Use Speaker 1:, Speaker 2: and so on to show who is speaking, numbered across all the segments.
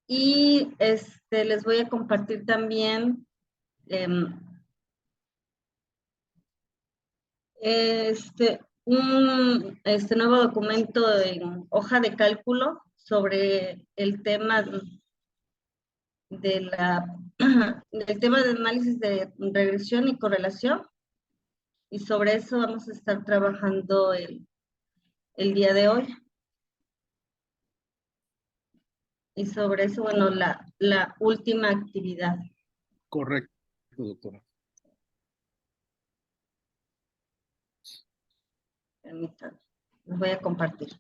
Speaker 1: Y les voy a compartir también un nuevo documento en hoja de cálculo sobre el tema del tema de análisis de regresión y correlación, y sobre eso vamos a estar trabajando el día de hoy. Y sobre eso, bueno, la última actividad.
Speaker 2: Correcto, doctora.
Speaker 1: Permítanme, los voy a compartir.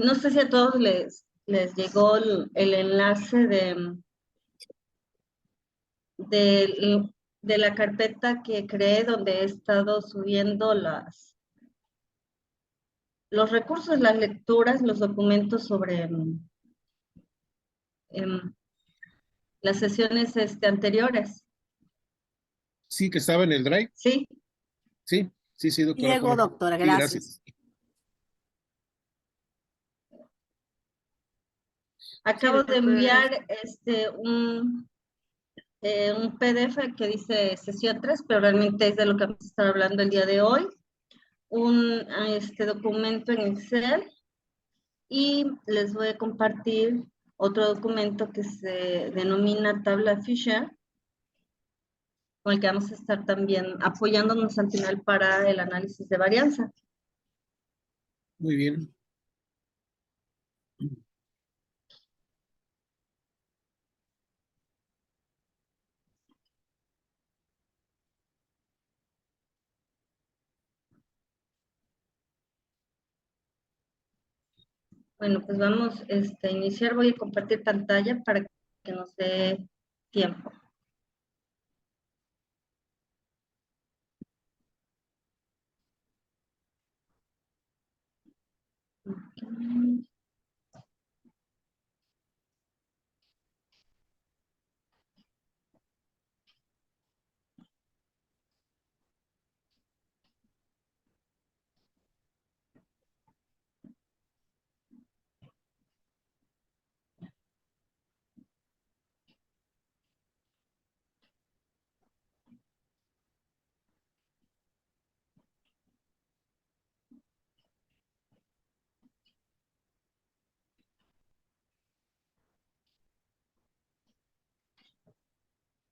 Speaker 1: No sé si a todos les llegó el enlace de la carpeta que creé, donde he estado subiendo los recursos, las lecturas, los documentos sobre las sesiones anteriores.
Speaker 2: Sí, que estaba en el Drive.
Speaker 1: Sí.
Speaker 2: Sí, doctora.
Speaker 3: Llegó, doctora, gracias.
Speaker 2: Sí,
Speaker 1: Acabo de enviar un PDF que dice sesión 3, pero realmente es de lo que vamos a estar hablando el día de hoy. Un documento en Excel, y les voy a compartir otro documento que se denomina tabla Fisher, con el que vamos a estar también apoyándonos al final para el análisis de varianza.
Speaker 2: Muy bien.
Speaker 1: Bueno, pues vamos a iniciar. Voy a compartir pantalla para que nos dé tiempo. Okay.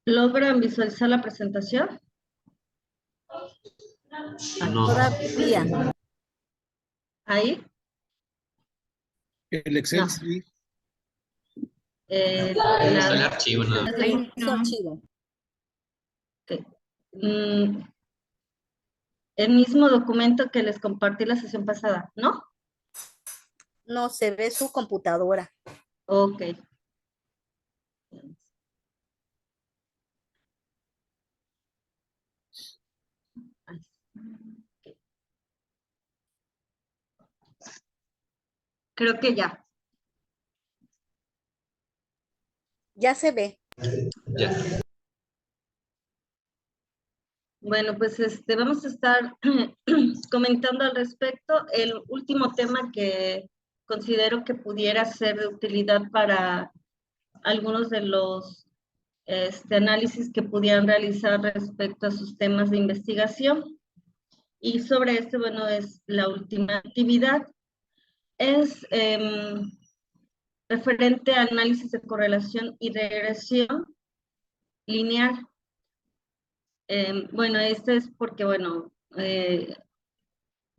Speaker 1: ¿Logran visualizar la presentación?
Speaker 3: No. Todavía.
Speaker 1: ¿Ahí?
Speaker 2: El Excel,
Speaker 1: No.
Speaker 2: sí.
Speaker 4: El archivo, ¿no?
Speaker 3: Ahí su archivo.
Speaker 1: Okay. El mismo documento que les compartí la sesión pasada, ¿no?
Speaker 3: No, se ve su computadora.
Speaker 1: Ok. Creo que ya.
Speaker 3: Ya se ve.
Speaker 4: Ya.
Speaker 1: Bueno, pues vamos a estar comentando al respecto. El último tema que considero que pudiera ser de utilidad para algunos de los análisis que pudieran realizar respecto a sus temas de investigación. Y sobre esto, bueno, es la última actividad. Es referente a análisis de correlación y regresión lineal. Bueno, esto es porque, bueno, de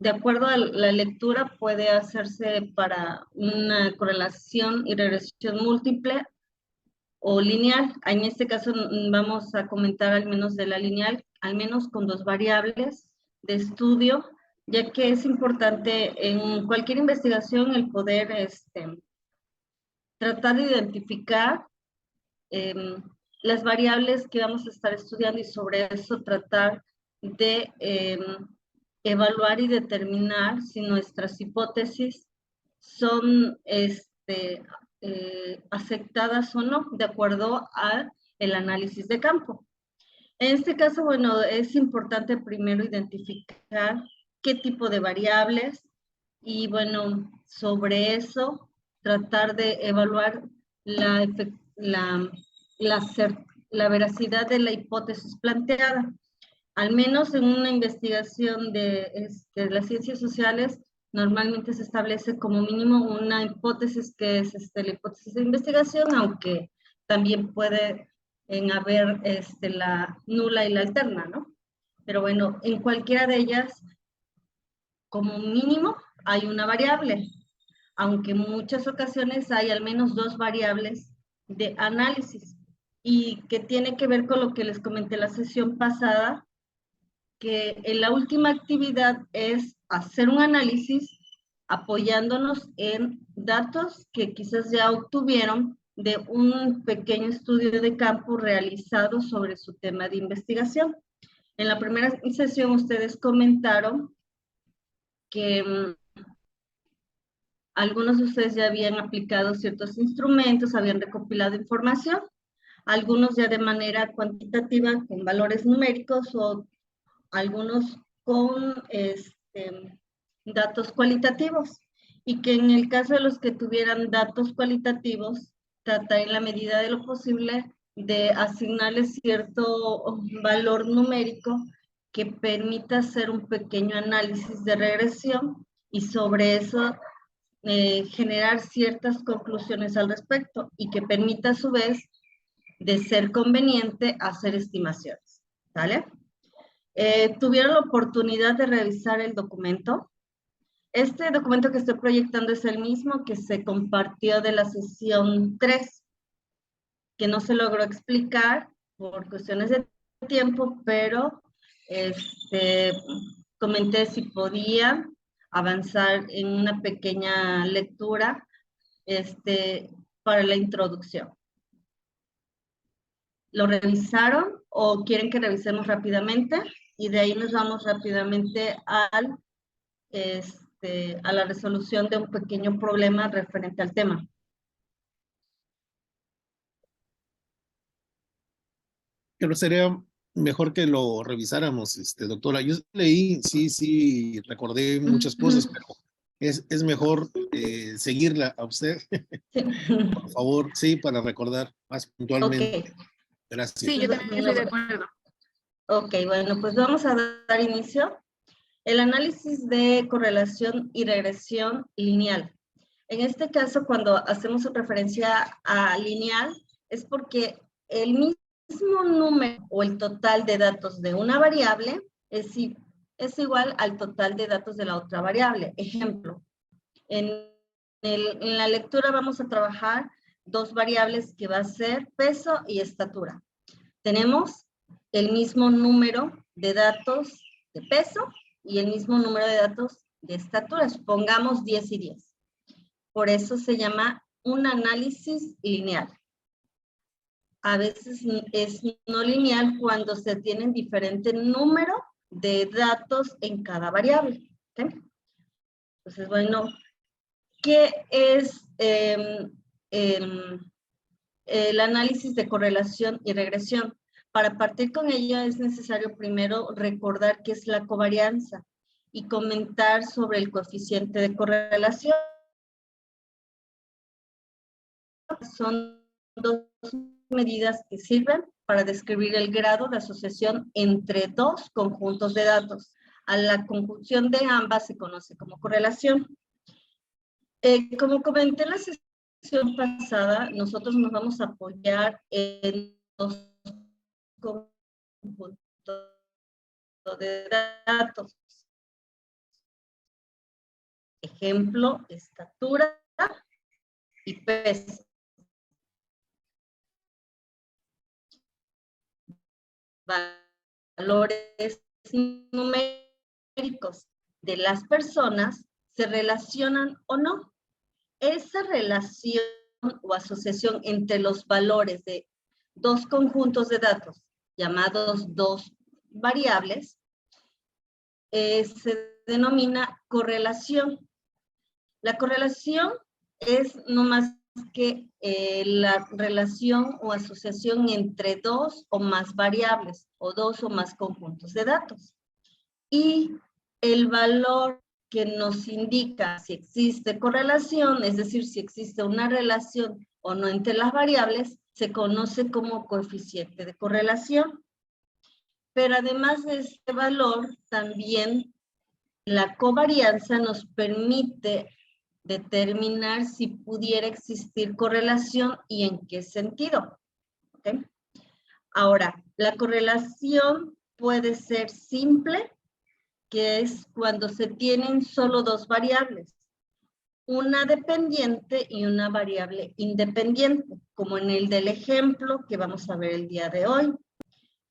Speaker 1: acuerdo a la lectura puede hacerse para una correlación y regresión múltiple o lineal. En este caso vamos a comentar al menos de la lineal, al menos con dos variables de estudio, ya que es importante en cualquier investigación el poder tratar de identificar las variables que vamos a estar estudiando y sobre eso tratar de evaluar y determinar si nuestras hipótesis son aceptadas o no, de acuerdo al análisis de campo. En este caso, bueno, es importante primero identificar qué tipo de variables y, bueno, sobre eso tratar de evaluar la veracidad de la hipótesis planteada. Al menos en una investigación de las ciencias sociales, normalmente se establece como mínimo una hipótesis que es la hipótesis de investigación, aunque también puede haber la nula y la alterna, ¿no? Pero bueno, en cualquiera de ellas, como mínimo, hay una variable, aunque en muchas ocasiones hay al menos dos variables de análisis, y que tiene que ver con lo que les comenté la sesión pasada, que en la última actividad es hacer un análisis apoyándonos en datos que quizás ya obtuvieron de un pequeño estudio de campo realizado sobre su tema de investigación. En la primera sesión ustedes comentaron que algunos de ustedes ya habían aplicado ciertos instrumentos, habían recopilado información, algunos ya de manera cuantitativa con valores numéricos o algunos con datos cualitativos, y que en el caso de los que tuvieran datos cualitativos, tratar en la medida de lo posible de asignarles cierto valor numérico que permita hacer un pequeño análisis de regresión y sobre eso generar ciertas conclusiones al respecto y que permita a su vez de ser conveniente hacer estimaciones, ¿vale? ¿Tuvieron la oportunidad de revisar el documento? Este documento que estoy proyectando es el mismo que se compartió de la sesión 3, que no se logró explicar por cuestiones de tiempo, pero comenté si podía avanzar en una pequeña lectura para la introducción. ¿Lo revisaron o quieren que revisemos rápidamente? Y de ahí nos vamos rápidamente a la resolución de un pequeño problema referente al tema.
Speaker 2: Pero sería mejor que lo revisáramos, doctora. Yo leí, sí, recordé muchas cosas, pero es mejor seguirla a usted,
Speaker 1: Sí.
Speaker 2: por favor, sí, para recordar más puntualmente.
Speaker 1: Ok.
Speaker 2: Gracias.
Speaker 3: Sí, yo también estoy de acuerdo.
Speaker 1: Ok, bueno, pues vamos a dar inicio. El análisis de correlación y regresión lineal. En este caso, cuando hacemos referencia a lineal, es porque el mismo número o el total de datos de una variable es igual al total de datos de la otra variable. Ejemplo, en la lectura vamos a trabajar dos variables que va a ser peso y estatura. Tenemos el mismo número de datos de peso y el mismo número de datos de estatura. Supongamos 10 y 10. Por eso se llama un análisis lineal. A veces es no lineal cuando se tienen diferente número de datos en cada variable. ¿Okay? Entonces, bueno, ¿qué es el análisis de correlación y regresión? Para partir con ello es necesario primero recordar qué es la covarianza y comentar sobre el coeficiente de correlación. Son dos medidas que sirven para describir el grado de asociación entre dos conjuntos de datos. A la conjunción de ambas se conoce como correlación. Como comenté en la sesión pasada, nosotros nos vamos a apoyar en dos conjuntos de datos. Ejemplo, estatura y peso. Valores numéricos de las personas se relacionan o no. Esa relación o asociación entre los valores de dos conjuntos de datos llamados dos variables, se denomina correlación. La correlación es no más que la relación o asociación entre dos o más variables o dos o más conjuntos de datos. Y el valor que nos indica si existe correlación, es decir, si existe una relación o no entre las variables, se conoce como coeficiente de correlación. Pero además de este valor, también la covarianza nos permite determinar si pudiera existir correlación y en qué sentido. ¿Okay? Ahora, la correlación puede ser simple, que es cuando se tienen solo dos variables, una dependiente y una variable independiente, como en el del ejemplo que vamos a ver el día de hoy.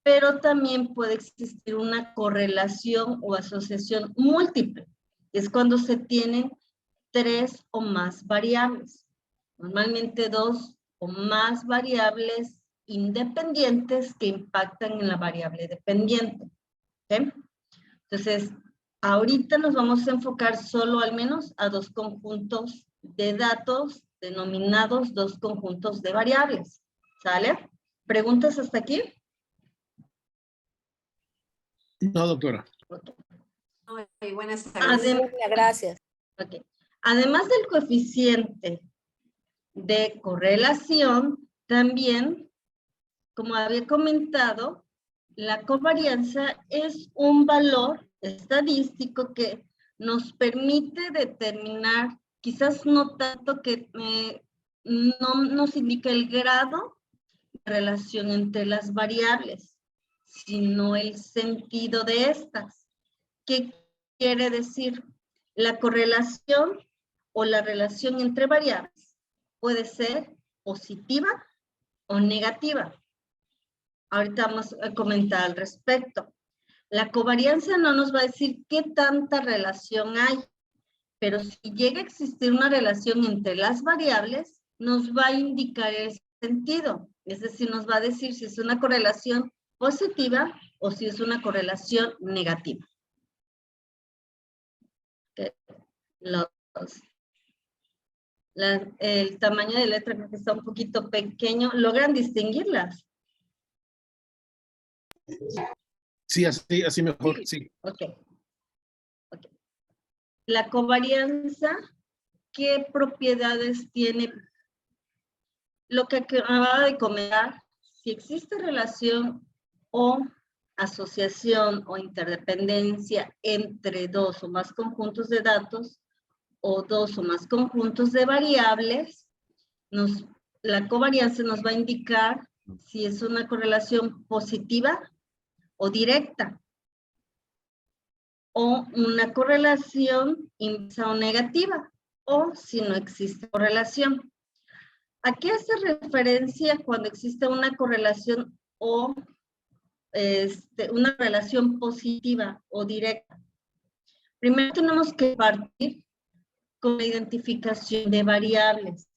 Speaker 1: Pero también puede existir una correlación o asociación múltiple. Es cuando se tienen tres o más variables. Normalmente dos o más variables independientes que impactan en la variable dependiente. ¿Okay? Entonces, ahorita nos vamos a enfocar solo al menos a dos conjuntos de datos denominados dos conjuntos de variables. ¿Sale? ¿Preguntas hasta aquí?
Speaker 2: No, doctora.
Speaker 1: Okay.
Speaker 5: Buenas tardes.
Speaker 3: Gracias.
Speaker 1: Okay. Además del coeficiente de correlación, también, como había comentado, la covarianza es un valor estadístico que nos permite determinar, quizás no tanto que no nos indica el grado de relación entre las variables, sino el sentido de estas. ¿Qué quiere decir? La correlación o la relación entre variables puede ser positiva o negativa. Ahorita vamos a comentar al respecto. La covarianza no nos va a decir qué tanta relación hay, pero si llega a existir una relación entre las variables, nos va a indicar el sentido. Es decir, nos va a decir si es una correlación positiva o si es una correlación negativa. El tamaño de letra creo que está un poquito pequeño. ¿Logran distinguirlas?
Speaker 2: Sí, así mejor, sí.
Speaker 1: Ok. La covarianza, ¿qué propiedades tiene? Lo que acababa de comentar, si existe relación o asociación o interdependencia entre dos o más conjuntos de datos o dos o más conjuntos de variables, la covarianza nos va a indicar si es una correlación positiva o directa, o una correlación inversa o negativa, o si no existe correlación. ¿A qué hace referencia cuando existe una correlación o una relación positiva o directa? Primero tenemos que partir con la identificación de variables.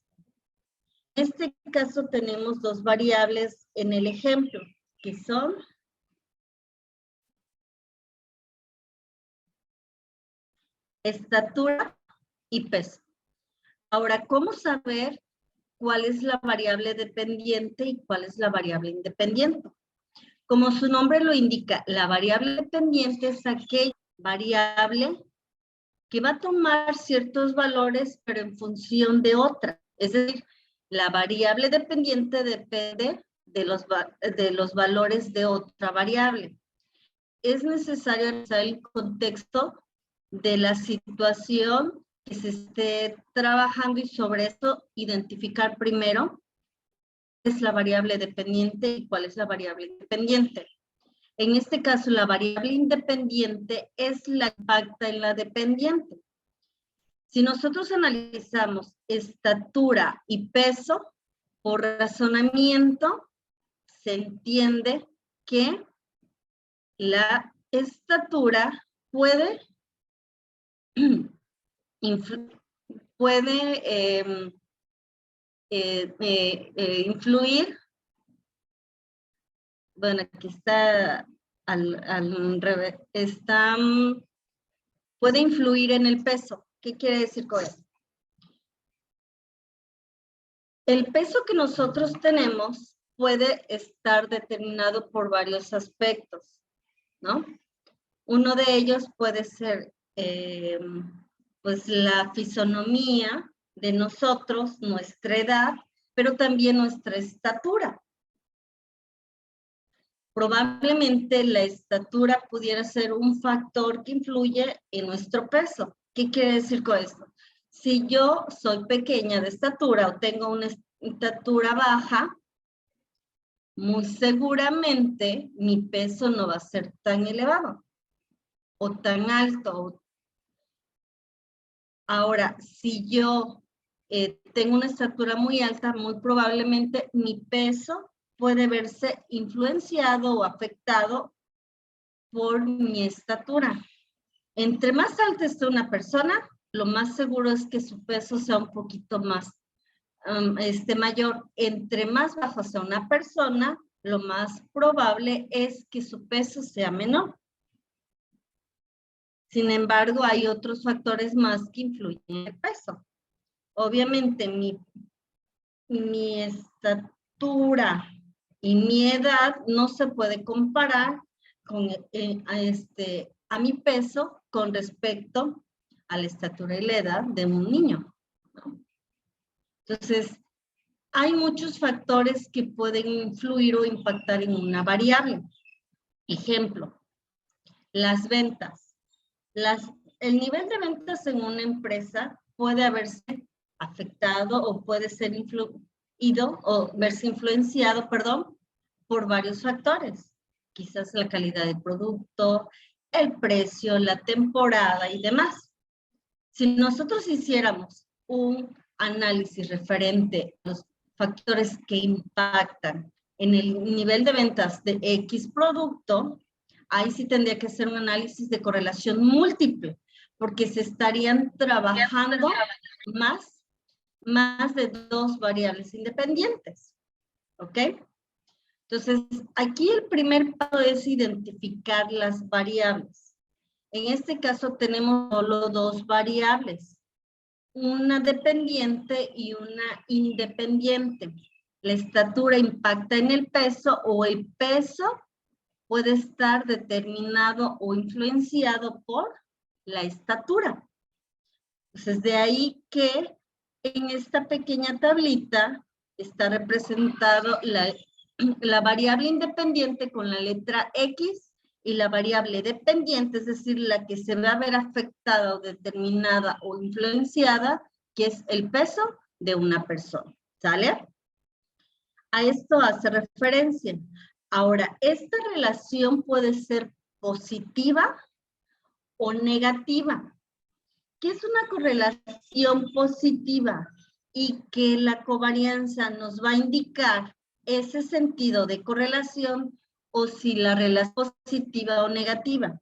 Speaker 1: En este caso tenemos dos variables en el ejemplo, que son estatura y peso. Ahora, ¿cómo saber cuál es la variable dependiente y cuál es la variable independiente? Como su nombre lo indica, la variable dependiente es aquella variable que va a tomar ciertos valores, pero en función de otra. Es decir, la variable dependiente depende de los valores de otra variable. Es necesario analizar el contexto de la situación que se esté trabajando y sobre eso identificar primero cuál es la variable dependiente y cuál es la variable independiente. En este caso, la variable independiente es la que impacta en la dependiente. Si nosotros analizamos estatura y peso, por razonamiento, se entiende que la estatura puede influir bueno, aquí está al revés, puede influir en el peso. ¿Qué quiere decir con eso? El peso que nosotros tenemos puede estar determinado por varios aspectos, ¿no? Uno de ellos puede ser, pues, la fisonomía de nosotros, nuestra edad, pero también nuestra estatura. Probablemente la estatura pudiera ser un factor que influye en nuestro peso. ¿Qué quiere decir con esto? Si yo soy pequeña de estatura o tengo una estatura baja, muy seguramente mi peso no va a ser tan elevado o tan alto. Ahora, si yo tengo una estatura muy alta, muy probablemente mi peso puede verse influenciado o afectado por mi estatura. Entre más alta esté una persona, lo más seguro es que su peso sea un poquito más mayor. Entre más bajo sea una persona, lo más probable es que su peso sea menor. Sin embargo, hay otros factores más que influyen en el peso. Obviamente, mi estatura y mi edad no se puede comparar con, a mi peso con respecto a la estatura y la edad de un niño, ¿no? Entonces, hay muchos factores que pueden influir o impactar en una variable. Ejemplo, las ventas. El nivel de ventas en una empresa puede haberse afectado o puede ser verse influenciado, por varios factores. Quizás la calidad del producto, el precio, la temporada y demás. Si nosotros hiciéramos un análisis referente a los factores que impactan en el nivel de ventas de X producto, ahí sí tendría que hacer un análisis de correlación múltiple, porque se estarían trabajando más de dos variables independientes, ¿ok? Entonces, aquí el primer paso es identificar las variables. En este caso tenemos solo dos variables, una dependiente y una independiente. La estatura impacta en el peso o el peso puede estar determinado o influenciado por la estatura. Entonces, de ahí que en esta pequeña tablita está representado la variable independiente con la letra X y la variable dependiente, es decir, la que se va a ver afectada o determinada o influenciada, que es el peso de una persona. ¿Sale? A esto hace referencia. Ahora, esta relación puede ser positiva o negativa. ¿Qué es una correlación positiva? Y que la covarianza nos va a indicar ese sentido de correlación o si la relación es positiva o negativa.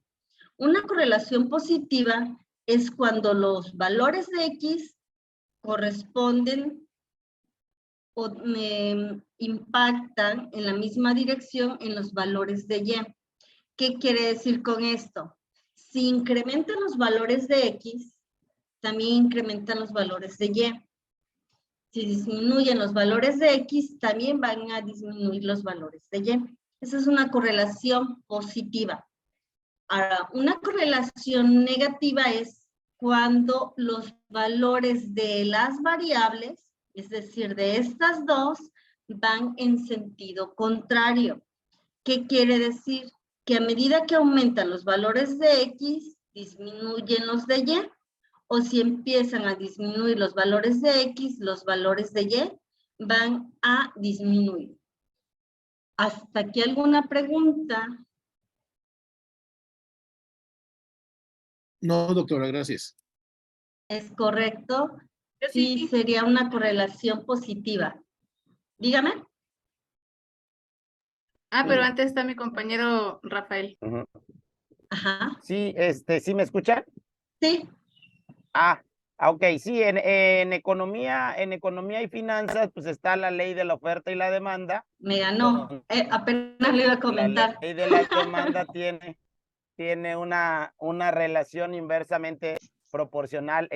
Speaker 1: Una correlación positiva es cuando los valores de X corresponden o impactan en la misma dirección en los valores de Y. ¿Qué quiere decir con esto? Si incrementan los valores de X, también incrementan los valores de Y. Si disminuyen los valores de X, también van a disminuir los valores de Y. Esa es una correlación positiva. Ahora, una correlación negativa es cuando los valores de las variables, es decir, de estas dos, van en sentido contrario. ¿Qué quiere decir? Que a medida que aumentan los valores de X, disminuyen los de Y, o si empiezan a disminuir los valores de X, los valores de Y van a disminuir. ¿Hasta aquí alguna pregunta?
Speaker 2: No, doctora, gracias.
Speaker 1: ¿Es correcto? Sí, sería una correlación positiva. Dígame.
Speaker 6: Pero antes está mi compañero Rafael.
Speaker 1: Ajá.
Speaker 7: Sí, ¿sí me escuchan?
Speaker 1: Sí.
Speaker 7: Ok, sí, en economía y finanzas, pues está la ley de la oferta y la demanda.
Speaker 1: Me ganó. Apenas le iba a
Speaker 7: La
Speaker 1: comentar.
Speaker 7: ley de la demanda tiene una relación inversamente proporcional.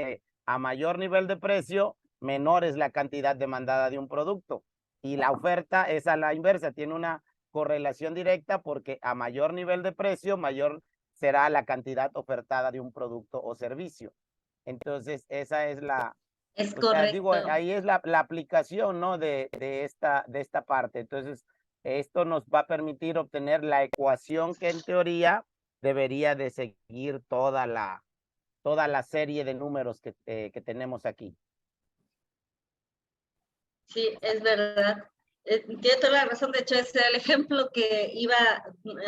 Speaker 7: A mayor nivel de precio, menor es la cantidad demandada de un producto. Y la oferta es a la inversa, tiene una correlación directa porque a mayor nivel de precio, mayor será la cantidad ofertada de un producto o servicio. Entonces, esa es
Speaker 1: Es
Speaker 7: o sea, digo,
Speaker 1: correcto.
Speaker 7: ahí es la aplicación, ¿no? De esta parte. Entonces, esto nos va a permitir obtener la ecuación que en teoría debería de seguir toda la serie de números que tenemos aquí.
Speaker 1: Sí, es verdad. Tiene toda la razón. De hecho, ese era el ejemplo que iba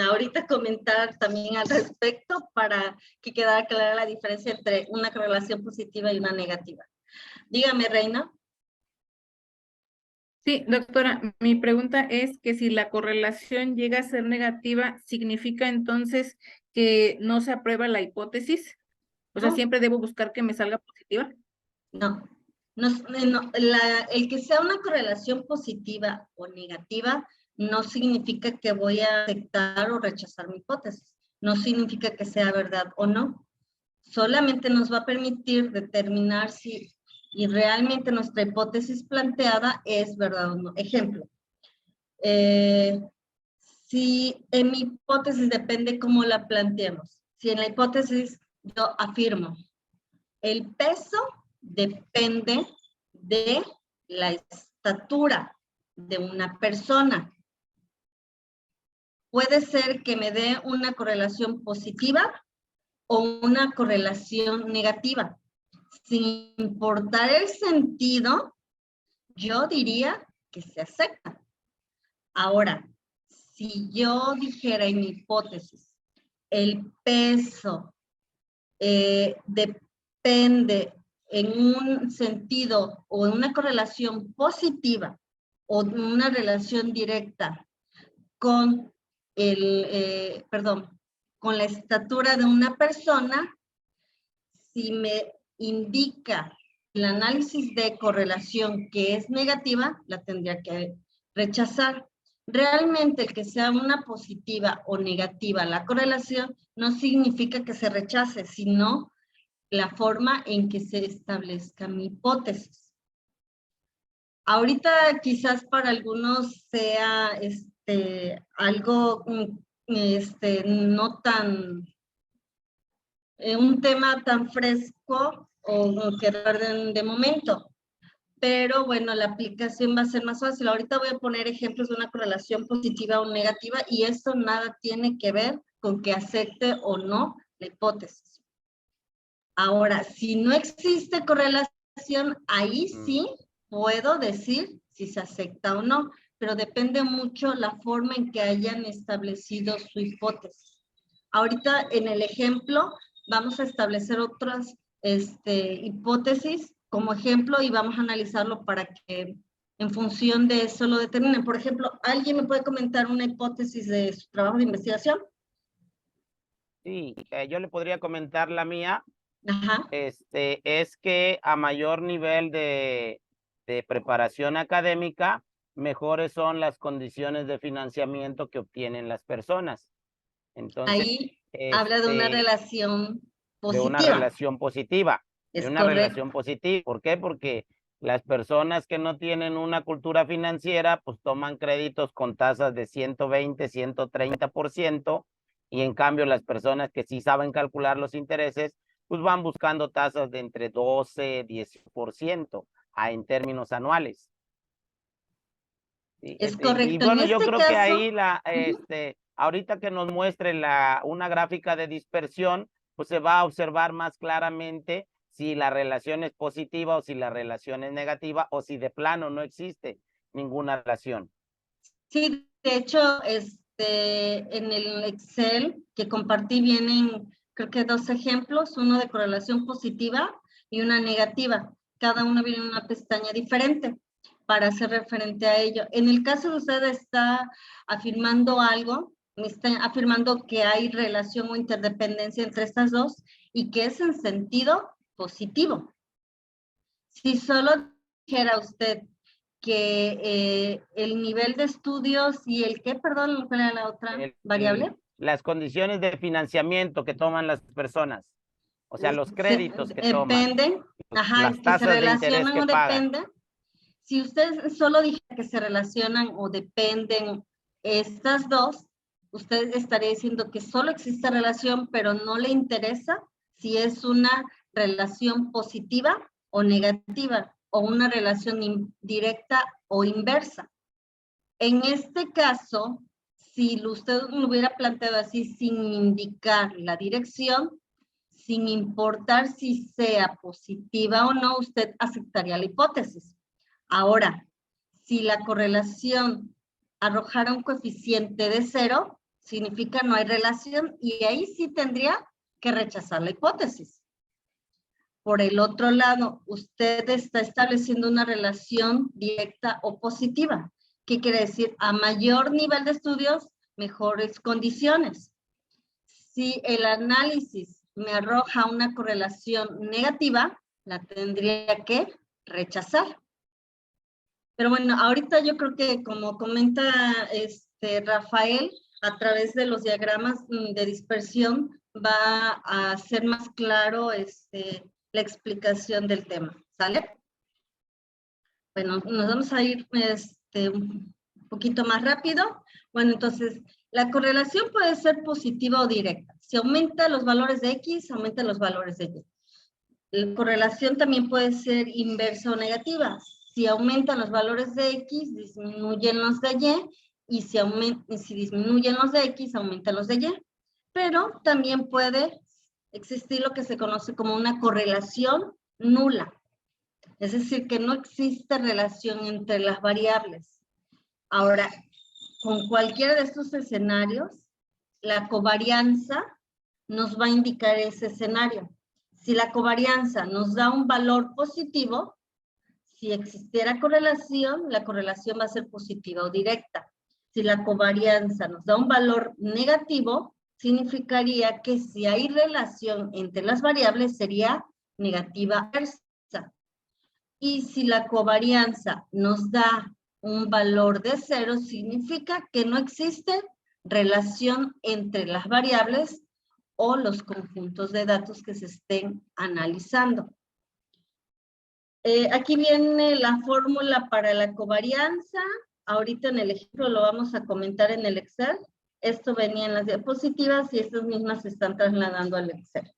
Speaker 1: ahorita a comentar también al respecto para que quedara clara la diferencia entre una correlación positiva y una negativa. Dígame, Reina.
Speaker 6: Sí, doctora, mi pregunta es que si la correlación llega a ser negativa, ¿significa entonces que no se aprueba la hipótesis? O sea,
Speaker 1: No.
Speaker 6: ¿siempre debo buscar que me salga positiva?
Speaker 1: No. El que sea una correlación positiva o negativa no significa que voy a aceptar o rechazar mi hipótesis. No significa que sea verdad o no. Solamente nos va a permitir determinar si y realmente nuestra hipótesis planteada es verdad o no. Ejemplo, si en mi hipótesis depende cómo la planteemos. Si en la hipótesis yo afirmo, el peso depende de la estatura de una persona. Puede ser que me dé una correlación positiva o una correlación negativa. Sin importar el sentido, yo diría que se acepta. Ahora, si yo dijera en mi hipótesis, el peso depende en un sentido o en una correlación positiva o una relación directa con con la estatura de una persona, si me indica el análisis de correlación que es negativa, la tendría que rechazar. Realmente el que sea una positiva o negativa la correlación no significa que se rechace, sino la forma en que se establezca mi hipótesis. Ahorita quizás para algunos sea algo no tan un tema tan fresco o que recuerden de momento. Pero bueno, la aplicación va a ser más fácil. Ahorita voy a poner ejemplos de una correlación positiva o negativa y esto nada tiene que ver con que acepte o no la hipótesis. Ahora, si no existe correlación, ahí sí puedo decir si se acepta o no, pero depende mucho la forma en que hayan establecido su hipótesis. Ahorita en el ejemplo vamos a establecer otras hipótesis como ejemplo y vamos a analizarlo para que en función de eso lo determinen. Por ejemplo, ¿alguien me puede comentar una hipótesis de su trabajo de investigación?
Speaker 7: Sí, yo le podría comentar la mía.
Speaker 1: Ajá.
Speaker 7: Es que a mayor nivel de preparación académica, mejores son las condiciones de financiamiento que obtienen las personas. Entonces,
Speaker 1: ahí habla de una relación positiva.
Speaker 7: De una relación positiva.
Speaker 1: Es
Speaker 7: de una
Speaker 1: correcto.
Speaker 7: relación positiva. ¿Por qué? Porque las personas que no tienen una cultura financiera, pues toman créditos con tasas de 120, 130%, y en cambio las personas que sí saben calcular los intereses, pues van buscando tasas de entre 12, 10% en términos anuales. ¿Sí?
Speaker 1: Es correcto.
Speaker 7: Y bueno,
Speaker 1: en
Speaker 7: yo
Speaker 1: este
Speaker 7: creo
Speaker 1: caso,
Speaker 7: que ahí ahorita que nos muestre una gráfica de dispersión, pues se va a observar más claramente si la relación es positiva o si la relación es negativa o si de plano no existe ninguna relación.
Speaker 1: Sí, de hecho, en el Excel que compartí vienen, creo que 2 ejemplos, uno de correlación positiva y una negativa. Cada uno viene en una pestaña diferente para hacer referente a ello. En el caso de usted está afirmando algo, está afirmando que hay relación o interdependencia entre estas dos y que es en sentido positivo. Si solo dijera usted que el nivel de estudios y el qué, perdón, ¿cuál era la otra variable?
Speaker 7: Las condiciones de financiamiento que toman las personas. O sea, los créditos que toman.
Speaker 1: Dependen, ajá,
Speaker 7: Las
Speaker 1: que se
Speaker 7: tasas de interés
Speaker 1: relacionan
Speaker 7: que
Speaker 1: o
Speaker 7: pagan.
Speaker 1: dependen. Si usted solo dijera que se relacionan o dependen estas dos, usted estaría diciendo que solo existe relación, pero no le interesa si es una relación positiva o negativa, o una relación directa o inversa. En este caso, si usted lo hubiera planteado así sin indicar la dirección, sin importar si sea positiva o no, usted aceptaría la hipótesis. Ahora, si la correlación arrojara un coeficiente de 0, significa no hay relación y ahí sí tendría que rechazar la hipótesis. Por el otro lado, usted está estableciendo una relación directa o positiva. ¿Qué quiere decir? A mayor nivel de estudios, mejores condiciones. Si el análisis me arroja una correlación negativa, la tendría que rechazar. Pero bueno, ahorita yo creo que como comenta Rafael, a través de los diagramas de dispersión va a ser más claro la explicación del tema, ¿sale? Bueno, nos vamos a ir un poquito más rápido. Bueno, entonces, la correlación puede ser positiva o directa. Si aumenta los valores de X, aumenta los valores de Y. La correlación también puede ser inversa o negativa. Si aumentan los valores de X, disminuyen los de Y, y si disminuyen los de X, aumentan los de Y. Pero también puede existir lo que se conoce como una correlación nula. Es decir, que no existe relación entre las variables. Ahora, con cualquiera de estos escenarios, la covarianza nos va a indicar ese escenario. Si la covarianza nos da un valor positivo, si existiera correlación, la correlación va a ser positiva o directa. Si la covarianza nos da un valor negativo, significaría que si hay relación entre las variables sería negativa inversa. Y si la covarianza nos da un valor de 0, significa que no existe relación entre las variables o los conjuntos de datos que se estén analizando. Aquí viene la fórmula para la covarianza. Ahorita en el ejemplo lo vamos a comentar en el Excel. Esto venía en las diapositivas y estas mismas se están trasladando al Excel.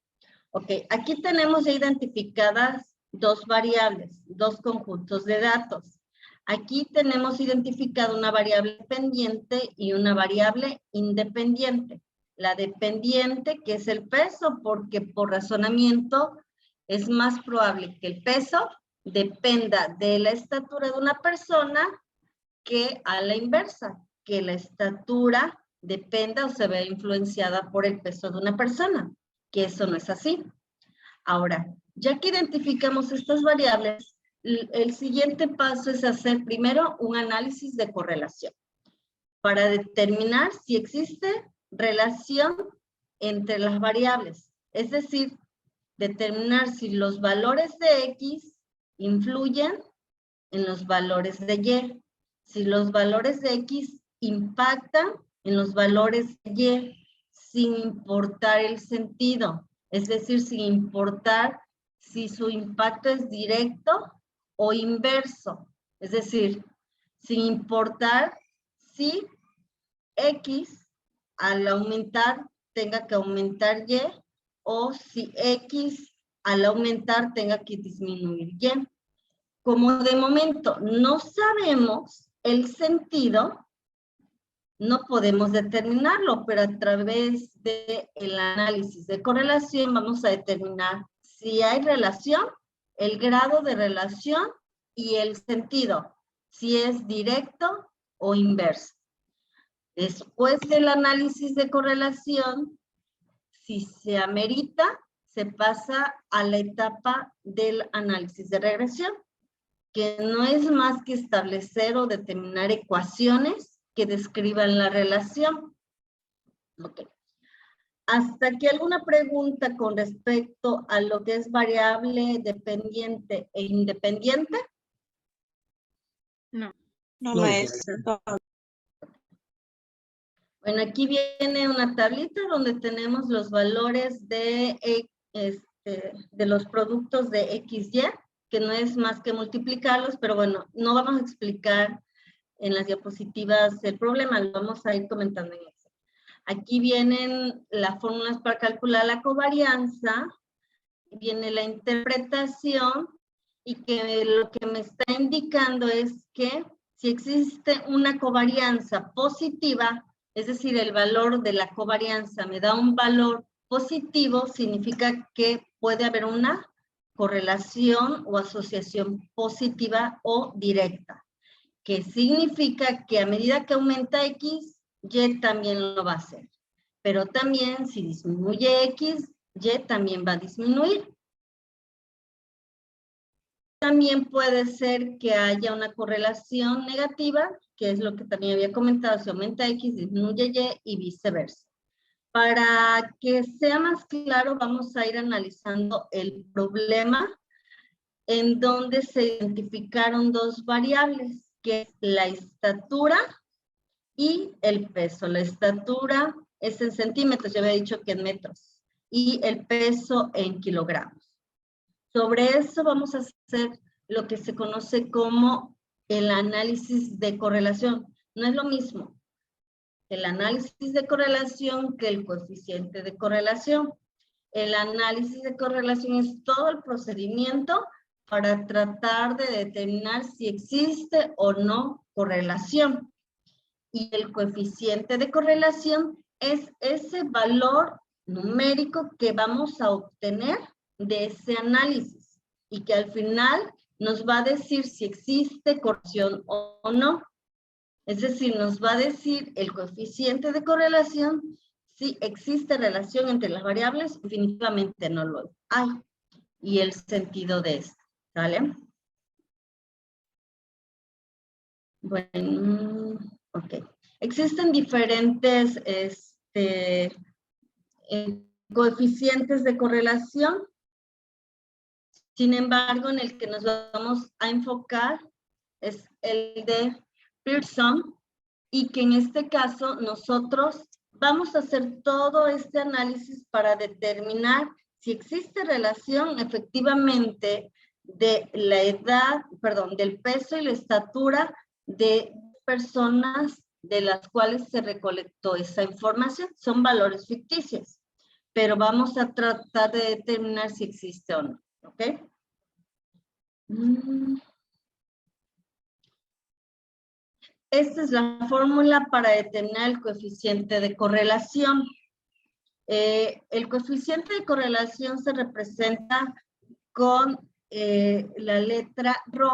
Speaker 1: Ok, aquí tenemos ya identificadas dos variables, dos conjuntos de datos. Aquí tenemos identificado una variable dependiente y una variable independiente. La dependiente, que es el peso, porque por razonamiento es más probable que el peso dependa de la estatura de una persona que a la inversa, que la estatura dependa o se vea influenciada por el peso de una persona, que eso no es así. Ahora, ya que identificamos estas variables, el siguiente paso es hacer primero un análisis de correlación para determinar si existe relación entre las variables, es decir, determinar si los valores de X influyen en los valores de Y, si los valores de X impactan en los valores de Y, sin importar el sentido, es decir, sin importar si su impacto es directo o inverso, es decir, sin importar si X al aumentar tenga que aumentar Y o si X al aumentar tenga que disminuir Y. Como de momento no sabemos el sentido, no podemos determinarlo, pero a través del análisis de correlación vamos a determinar si hay relación, el grado de relación y el sentido, si es directo o inverso. Después del análisis de correlación, si se amerita, se pasa a la etapa del análisis de regresión, que no es más que establecer o determinar ecuaciones que describan la relación. Okay. ¿Hasta aquí alguna pregunta con respecto a lo que es variable dependiente e independiente?
Speaker 6: No.
Speaker 3: No,
Speaker 2: No,
Speaker 3: maestra.
Speaker 1: Bueno, aquí viene una tablita donde tenemos los valores de los productos de XY, que no es más que multiplicarlos, pero bueno, no vamos a explicar en las diapositivas el problema, lo vamos a ir comentando en Excel. Aquí vienen las fórmulas para calcular la covarianza, viene la interpretación, y que lo que me está indicando es que si existe una covarianza positiva, es decir, el valor de la covarianza me da un valor positivo, significa que puede haber una correlación o asociación positiva o directa, que significa que a medida que aumenta X, Y también lo va a hacer. Pero también si disminuye X, Y también va a disminuir. También puede ser que haya una correlación negativa, que es lo que también había comentado, si aumenta X, disminuye Y y viceversa. Para que sea más claro, vamos a ir analizando el problema en donde se identificaron dos variables, que es la estatura y el peso. La estatura es en centímetros, yo había dicho que en metros, y el peso en kilogramos. Sobre eso vamos a hacer lo que se conoce como el análisis de correlación. No es lo mismo el análisis de correlación que el coeficiente de correlación. El análisis de correlación es todo el procedimiento para tratar de determinar si existe o no correlación. Y el coeficiente de correlación es ese valor numérico que vamos a obtener de ese análisis y que al final nos va a decir si existe correlación o no. Es decir, nos va a decir el coeficiente de correlación si existe relación entre las variables, definitivamente no lo hay. Y el sentido de esto, ¿vale? Bueno, ok. Existen diferentes coeficientes de correlación. Sin embargo, en el que nos vamos a enfocar es el de Pearson, y que en este caso nosotros vamos a hacer todo este análisis para determinar si existe relación efectivamente de la edad, perdón, del peso y la estatura de personas de las cuales se recolectó esa información. Son valores ficticios, pero vamos a tratar de determinar si existe o no, ¿ok? Esta es la fórmula para determinar el coeficiente de correlación. El coeficiente de correlación se representa con la letra ρ,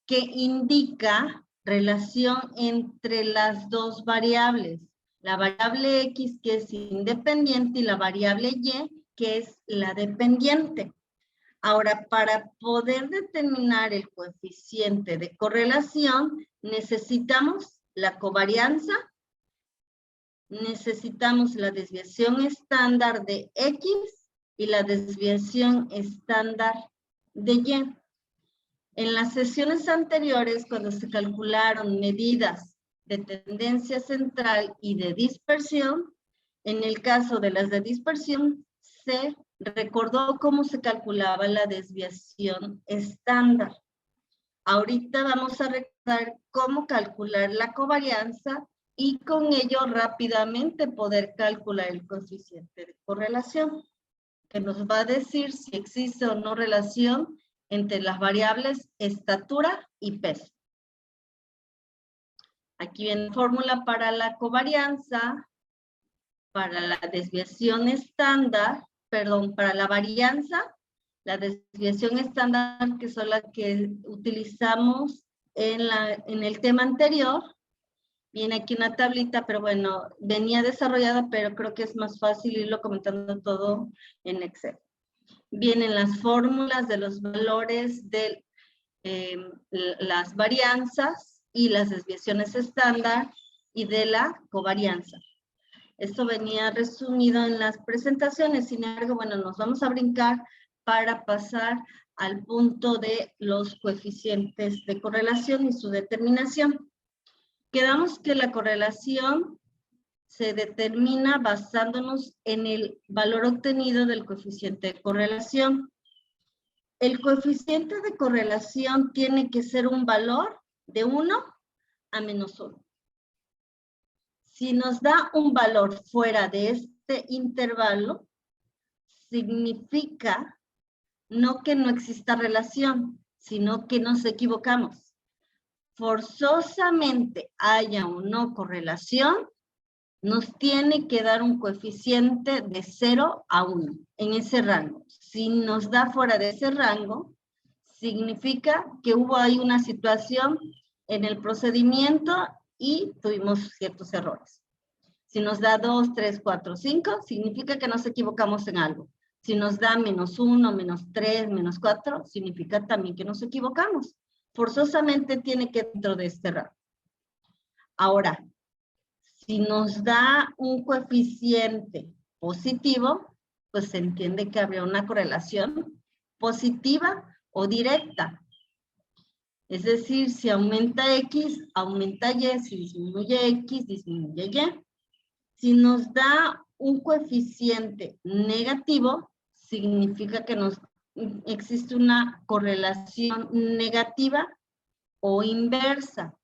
Speaker 1: que indica relación entre las dos variables. La variable X, que es independiente, y la variable Y, que es la dependiente. Ahora, para poder determinar el coeficiente de correlación, necesitamos la covarianza, necesitamos la desviación estándar de X y la desviación estándar de Y. En las sesiones anteriores, cuando se calcularon medidas de tendencia central y de dispersión, en el caso de las de dispersión, se recordó cómo se calculaba la desviación estándar. Ahorita vamos a recordar cómo calcular la covarianza y con ello rápidamente poder calcular el coeficiente de correlación, que nos va a decir si existe o no relación entre las variables estatura y peso. Aquí viene fórmula para la covarianza, para la desviación estándar, perdón, para la varianza, la desviación estándar, que son las que utilizamos en el tema anterior. Viene aquí una tablita, pero bueno, venía desarrollada, pero creo que es más fácil irlo comentando todo en Excel. Vienen las fórmulas de los valores de las varianzas y las desviaciones estándar y de la covarianza. Esto venía resumido en las presentaciones, sin embargo, bueno, nos vamos a brincar para pasar al punto de los coeficientes de correlación y su determinación. Quedamos que la correlación se determina basándonos en el valor obtenido del coeficiente de correlación. El coeficiente de correlación tiene que ser un valor de 1 a -1. Si nos da un valor fuera de este intervalo, significa no que no exista relación, sino que nos equivocamos. Forzosamente haya o no correlación, nos tiene que dar un coeficiente de 0 a 1 en ese rango. Si nos da fuera de ese rango, significa que hubo ahí una situación en el procedimiento y tuvimos ciertos errores. Si nos da 2, 3, 4, 5, significa que nos equivocamos en algo. Si nos da -1, -3, -4, significa también que nos equivocamos. Forzosamente tiene que dentro de este rango. Ahora, si nos da un coeficiente positivo, pues se entiende que habría una correlación positiva o directa. Es decir, si aumenta X, aumenta Y, si disminuye X, disminuye Y. Si nos da un coeficiente negativo, significa que existe una correlación negativa o inversa.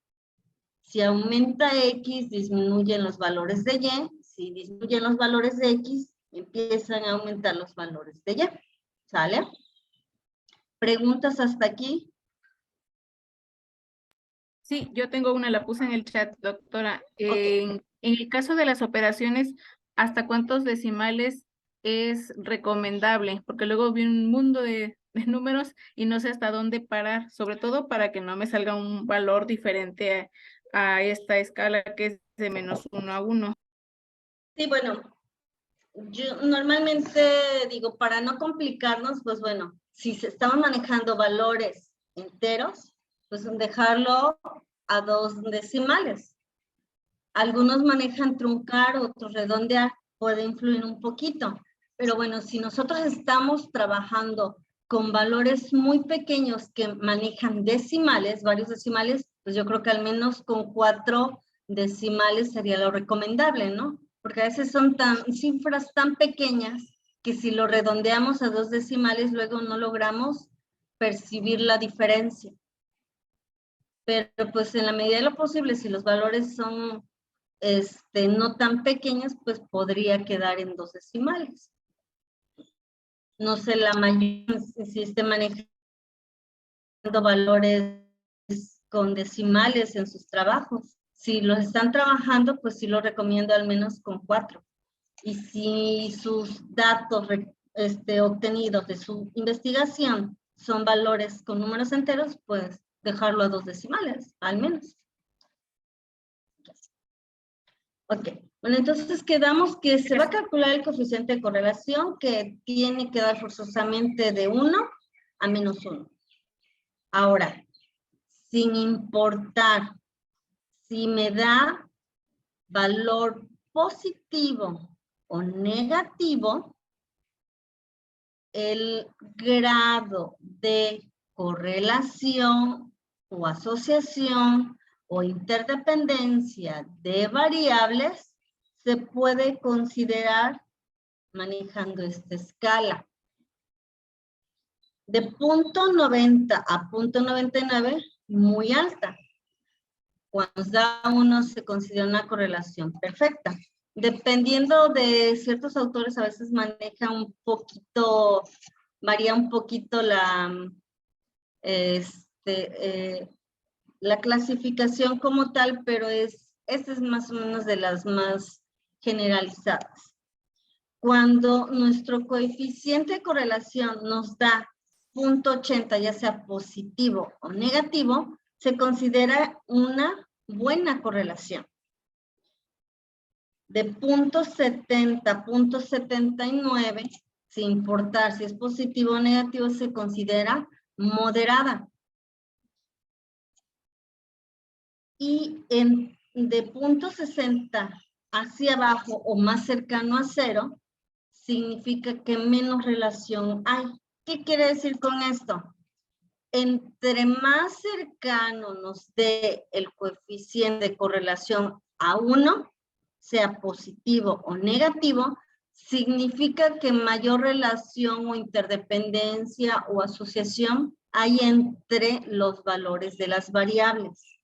Speaker 1: Si aumenta X, disminuyen los valores de Y. Si disminuyen los valores de X, empiezan a aumentar los valores de Y. ¿Sale? ¿Preguntas hasta aquí?
Speaker 6: Sí, yo tengo una, la puse en el chat, doctora. En el caso de las operaciones, ¿hasta cuántos decimales es recomendable? Porque luego vi un mundo de números y no sé hasta dónde parar, sobre todo para que no me salga un valor diferente a esta escala que es de -1 a 1.
Speaker 1: Sí, bueno, yo normalmente digo, para no complicarnos, pues bueno, si se estaban manejando valores enteros, pues dejarlo a 2 decimales. Algunos manejan truncar, otros redondear, puede influir un poquito. Pero bueno, si nosotros estamos trabajando con valores muy pequeños que manejan decimales, varios decimales, pues yo creo que al menos con 4 decimales sería lo recomendable, ¿no? Porque a veces son cifras tan pequeñas que si lo redondeamos a 2 decimales, luego no logramos percibir la diferencia. Pero pues en la medida de lo posible, si los valores son no tan pequeños, pues podría quedar en 2 decimales. No sé la mayoría si esté manejando valores con decimales en sus trabajos. Si los están trabajando, pues sí lo recomiendo al menos con 4. Y si sus datos obtenidos de su investigación son valores con números enteros, pues dejarlo a 2 decimales, al menos. Ok, bueno, entonces quedamos que se va a calcular el coeficiente de correlación que tiene que dar forzosamente de 1 a -1. Ahora, sin importar si me da valor positivo o negativo, el grado de correlación o asociación o interdependencia de variables se puede considerar manejando esta escala. De 0.90 a 0.99, muy alta. Cuando da 1 se considera una correlación perfecta. Dependiendo de ciertos autores, a veces maneja un poquito, varía un poquito la clasificación como tal, pero esta es más o menos de las más generalizadas. Cuando nuestro coeficiente de correlación nos da 0.80, ya sea positivo o negativo, se considera una buena correlación. De 0.70 a 0.79, sin importar si es positivo o negativo, se considera moderada. Y de 0.60 hacia abajo o más cercano a 0, significa que menos relación hay. ¿Qué quiere decir con esto? Entre más cercano nos dé el coeficiente de correlación a 1, sea positivo o negativo, significa que mayor relación o interdependencia o asociación hay entre los valores de las variables.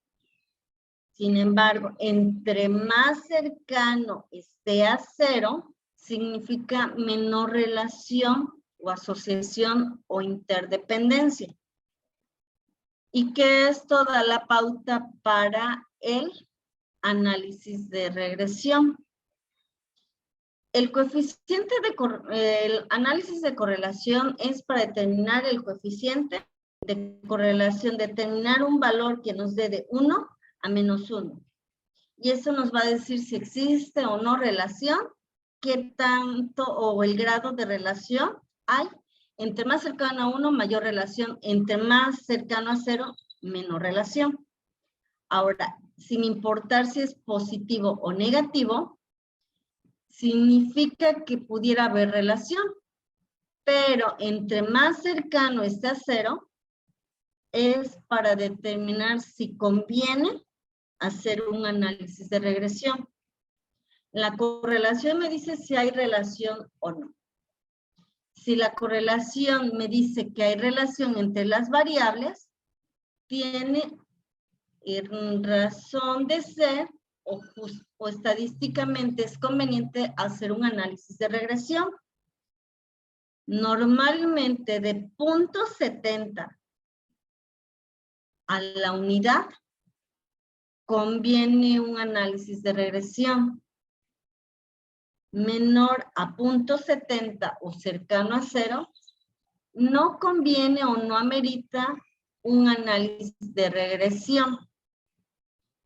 Speaker 1: Sin embargo, entre más cercano esté a 0, significa menor relación o asociación o interdependencia. Y que esto da la pauta para el análisis de regresión. El coeficiente el análisis de correlación es para determinar el coeficiente de correlación, determinar un valor que nos dé de 1 a menos 1. Y eso nos va a decir si existe o no relación, qué tanto o el grado de relación hay. Entre más cercano a 1, mayor relación. Entre más cercano a 0, menor relación. Ahora, sin importar si es positivo o negativo, significa que pudiera haber relación. Pero entre más cercano está a 0, es para determinar si conviene hacer un análisis de regresión. La correlación me dice si hay relación o no. Si la correlación me dice que hay relación entre las variables, tiene razón de ser o estadísticamente es conveniente hacer un análisis de regresión. Normalmente de 0.70 a la unidad conviene un análisis de regresión. Menor a 0.70 o cercano a 0, no conviene o no amerita un análisis de regresión.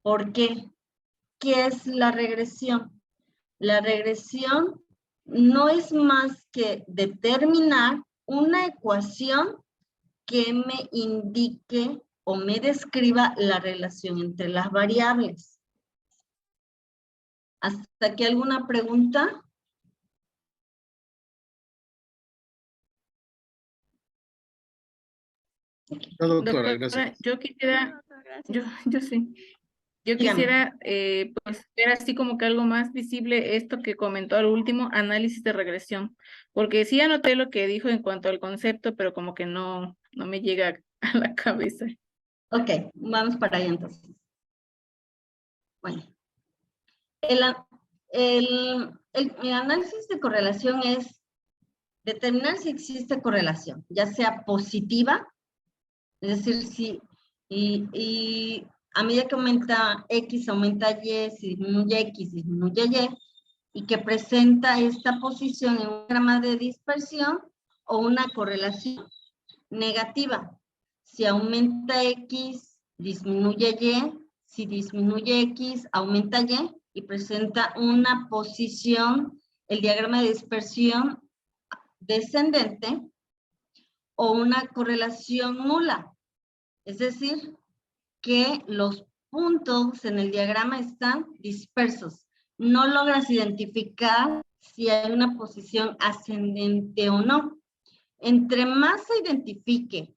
Speaker 1: ¿Por qué? ¿Qué es la regresión? La regresión no es más que determinar una ecuación que me indique o me describa la relación entre las variables. ¿Hasta aquí alguna pregunta?
Speaker 2: No, doctora,
Speaker 6: Doctora,
Speaker 2: gracias.
Speaker 6: yo quisiera, yo sí. Yo
Speaker 1: Dígame.
Speaker 6: quisiera pues ver así como que algo más visible esto que comentó al último, análisis de regresión, porque sí anoté lo que dijo en cuanto al concepto, pero como que no me llega a la cabeza.
Speaker 1: Ok, vamos para allá entonces. Bueno, el análisis de correlación es determinar si existe correlación, ya sea positiva, es decir, si y a medida que aumenta X, aumenta Y, si disminuye X, disminuye Y que presenta esta posición en un diagrama de dispersión o una correlación negativa. Si aumenta X, disminuye Y, si disminuye X, aumenta y presenta una posición, el diagrama de dispersión descendente o una correlación nula. Es decir, que los puntos en el diagrama están dispersos. No logras identificar si hay una posición ascendente o no. Entre más se identifique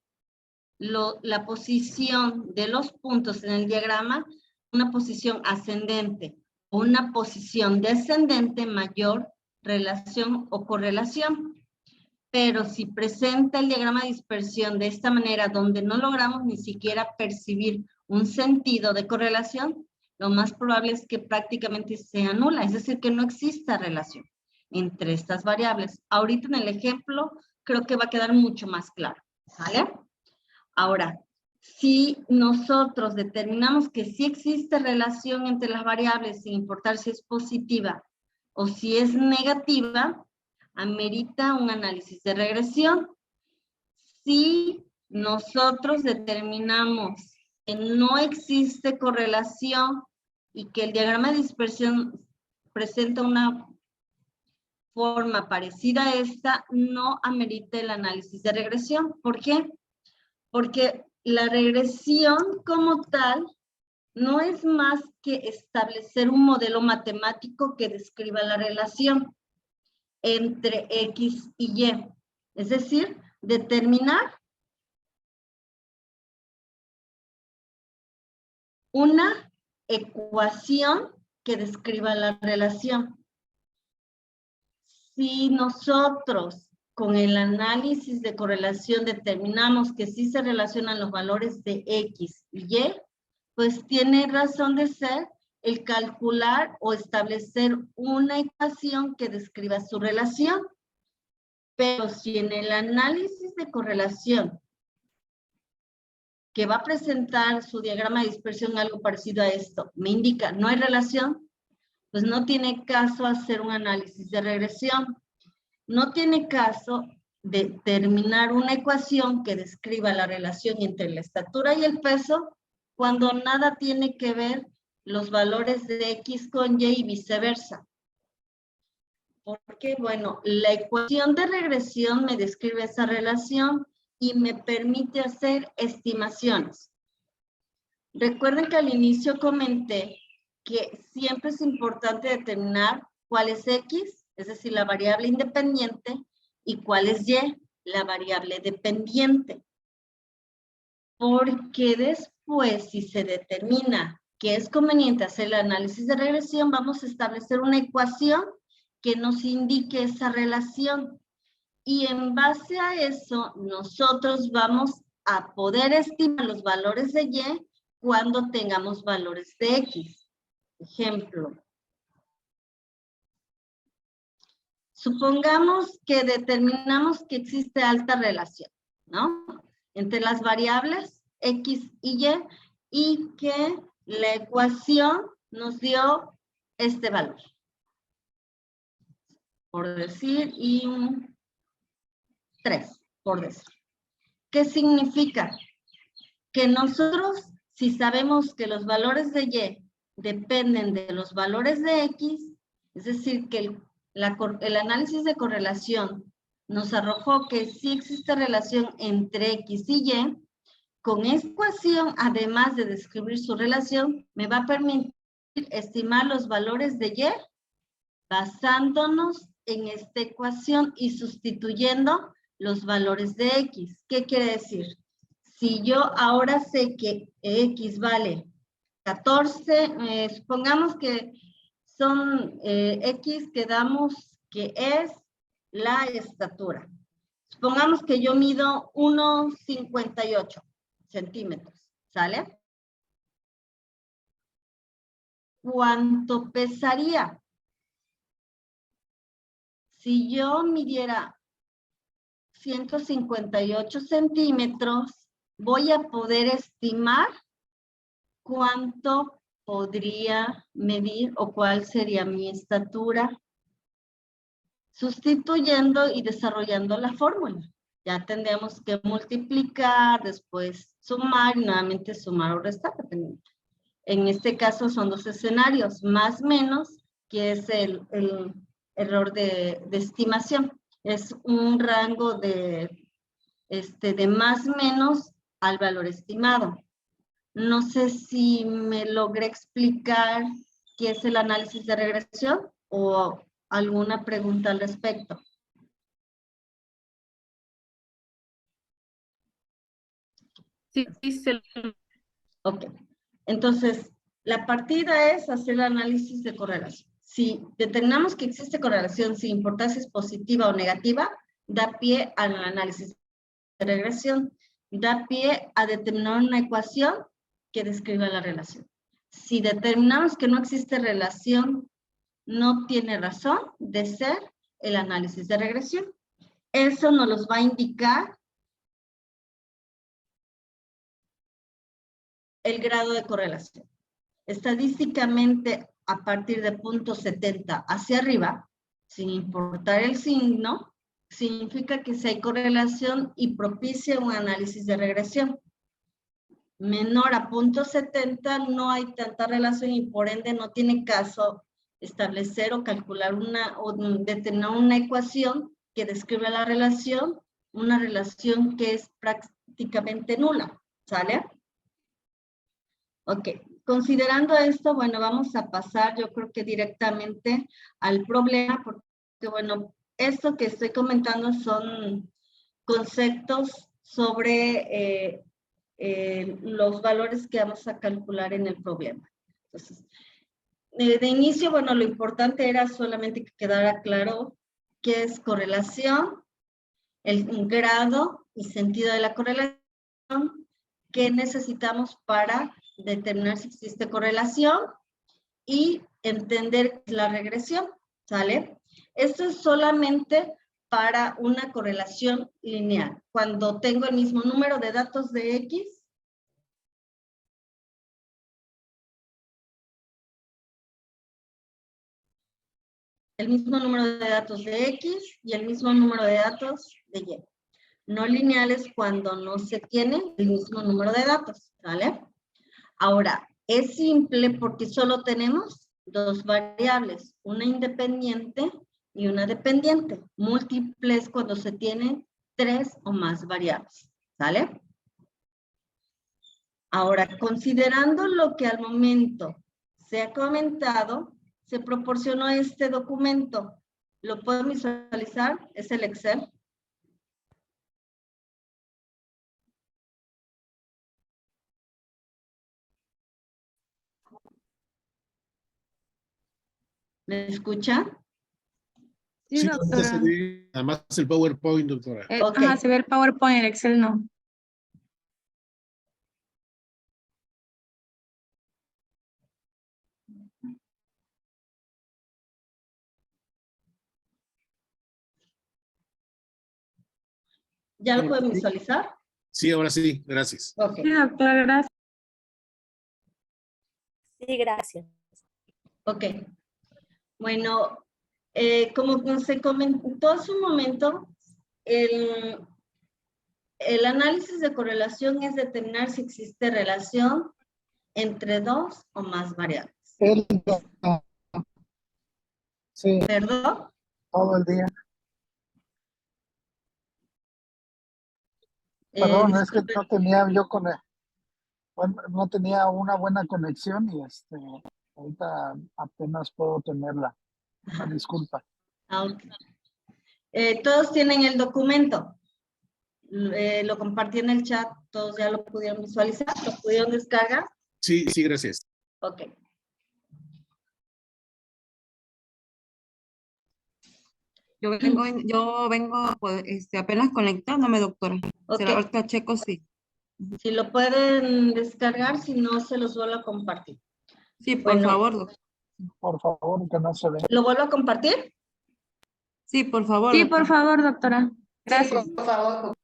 Speaker 1: la posición de los puntos en el diagrama, una posición ascendente o una posición descendente, mayor relación o correlación. Pero si presenta el diagrama de dispersión de esta manera, donde no logramos ni siquiera percibir un sentido de correlación, lo más probable es que prácticamente sea nula, es decir, que no exista relación entre estas variables. Ahorita en el ejemplo creo que va a quedar mucho más claro, ¿vale? Ahora, si nosotros determinamos que sí existe relación entre las variables, sin importar si es positiva o si es negativa, amerita un análisis de regresión. Si nosotros determinamos que no existe correlación y que el diagrama de dispersión presenta una forma parecida a esta, no amerita el análisis de regresión. ¿Por qué? Porque la regresión como tal no es más que establecer un modelo matemático que describa la relación entre X y Y. Es decir, determinar una ecuación que describa la relación. Si nosotros con el análisis de correlación determinamos que sí se relacionan los valores de X y Y, pues tiene razón de ser el calcular o establecer una ecuación que describa su relación. Pero si en el análisis de correlación que va a presentar su diagrama de dispersión algo parecido a esto, me indica no hay relación, pues no tiene caso hacer un análisis de regresión. No tiene caso determinar una ecuación que describa la relación entre la estatura y el peso cuando nada tiene que ver los valores de X con Y y viceversa. Porque, bueno, la ecuación de regresión me describe esa relación y me permite hacer estimaciones. Recuerden que al inicio comenté que siempre es importante determinar cuál es X, es decir, la variable independiente, y cuál es Y, la variable dependiente. Porque después, si se determina que es conveniente hacer el análisis de regresión, vamos a establecer una ecuación que nos indique esa relación. Y en base a eso, nosotros vamos a poder estimar los valores de Y cuando tengamos valores de X. Ejemplo. Supongamos que determinamos que existe alta relación, ¿no? Entre las variables X y que la ecuación nos dio este valor. Por decir, y un 3, por decir. ¿Qué significa? Que nosotros, si sabemos que los valores de Y dependen de los valores de X, es decir, que el análisis de correlación nos arrojó que sí existe relación entre X y Y, con esta ecuación, además de describir su relación, me va a permitir estimar los valores de Y basándonos en esta ecuación y sustituyendo los valores de X. ¿Qué quiere decir? Si yo ahora sé que X vale 14, supongamos que son X que damos que es la estatura. Supongamos que yo mido 1,58 centímetros, ¿sale? ¿Cuánto pesaría? Si yo midiera 158 centímetros, voy a poder estimar cuánto podría medir o cuál sería mi estatura, sustituyendo y desarrollando la fórmula. Ya tendríamos que multiplicar, después sumar y nuevamente sumar o restar. En este caso son dos escenarios, más menos, que es el error de estimación. Es un rango de más menos al valor estimado. No sé si me logré explicar qué es el análisis de regresión o alguna pregunta al respecto.
Speaker 6: Sí,
Speaker 1: Ok. Entonces, la partida es hacer el análisis de correlación. Si determinamos que existe correlación sin importar si es positiva o negativa, da pie al análisis de regresión. Da pie a determinar una ecuación que describa la relación. Si determinamos que no existe relación, no tiene razón de ser el análisis de regresión. Eso nos los va a indicar el grado de correlación. Estadísticamente, a partir de punto 70 hacia arriba, sin importar el signo, significa que si hay correlación y propicia un análisis de regresión. Menor a punto 70 no hay tanta relación y por ende no tiene caso establecer o calcular o determinar una ecuación que describe la relación, una relación que es prácticamente nula, ¿sale? Ok, considerando esto, bueno, vamos a pasar yo creo que directamente al problema, porque bueno, esto que estoy comentando son conceptos sobre los valores que vamos a calcular en el problema. Entonces, de inicio, bueno, lo importante era solamente que quedara claro qué es correlación, el grado y sentido de la correlación, qué necesitamos para determinar si existe correlación y entender la regresión, ¿sale? Esto es solamente para una correlación lineal. Cuando tengo el mismo número de datos de X, el mismo número de datos de X y el mismo número de datos de Y. No lineales cuando no se tiene el mismo número de datos, ¿vale? Ahora, es simple porque solo tenemos dos variables, una independiente y una dependiente. Múltiples cuando se tienen tres o más variables, ¿sale? Ahora, considerando lo que al momento se ha comentado, se proporcionó este documento. ¿Lo pueden visualizar? Es el Excel. ¿Me escuchan?
Speaker 8: Sí,
Speaker 2: Sí,
Speaker 8: doctora.
Speaker 2: se ve, además el PowerPoint, doctora.
Speaker 1: Ok.
Speaker 8: Ajá, se ve el PowerPoint, el Excel no.
Speaker 1: ¿Ya lo
Speaker 2: Ahora
Speaker 1: pueden
Speaker 2: sí.
Speaker 1: visualizar?
Speaker 2: Sí, ahora sí, gracias.
Speaker 1: Ok.
Speaker 8: Sí, doctora, gracias.
Speaker 3: Sí, gracias.
Speaker 1: Ok. Bueno, como se comentó hace un momento, el análisis de correlación es determinar si existe relación entre dos o más variables.
Speaker 9: Sí,
Speaker 1: ¿Perdón?
Speaker 9: todo el día. Perdón, es que
Speaker 1: Disculpe.
Speaker 9: no tenía yo no tenía una buena conexión y ahorita apenas puedo tenerla. Una disculpa.
Speaker 1: Ok. Todos tienen el documento. Lo compartí en el chat, todos ya lo pudieron visualizar, lo pudieron descargar.
Speaker 2: Sí, sí, gracias.
Speaker 1: Ok.
Speaker 5: Yo vengo pues, apenas conectándome, doctora.
Speaker 1: Ok.
Speaker 5: Será ahorita checo, sí.
Speaker 1: Si lo pueden descargar, si no, se los vuelvo a compartir.
Speaker 5: Sí, por
Speaker 1: Bueno.
Speaker 5: favor, doctora.
Speaker 9: Por favor, que no se ve.
Speaker 1: ¿Lo vuelvo a compartir?
Speaker 5: Sí, por favor,
Speaker 8: Sí,
Speaker 5: doctora.
Speaker 8: por favor, doctora. Gracias.
Speaker 5: por favor.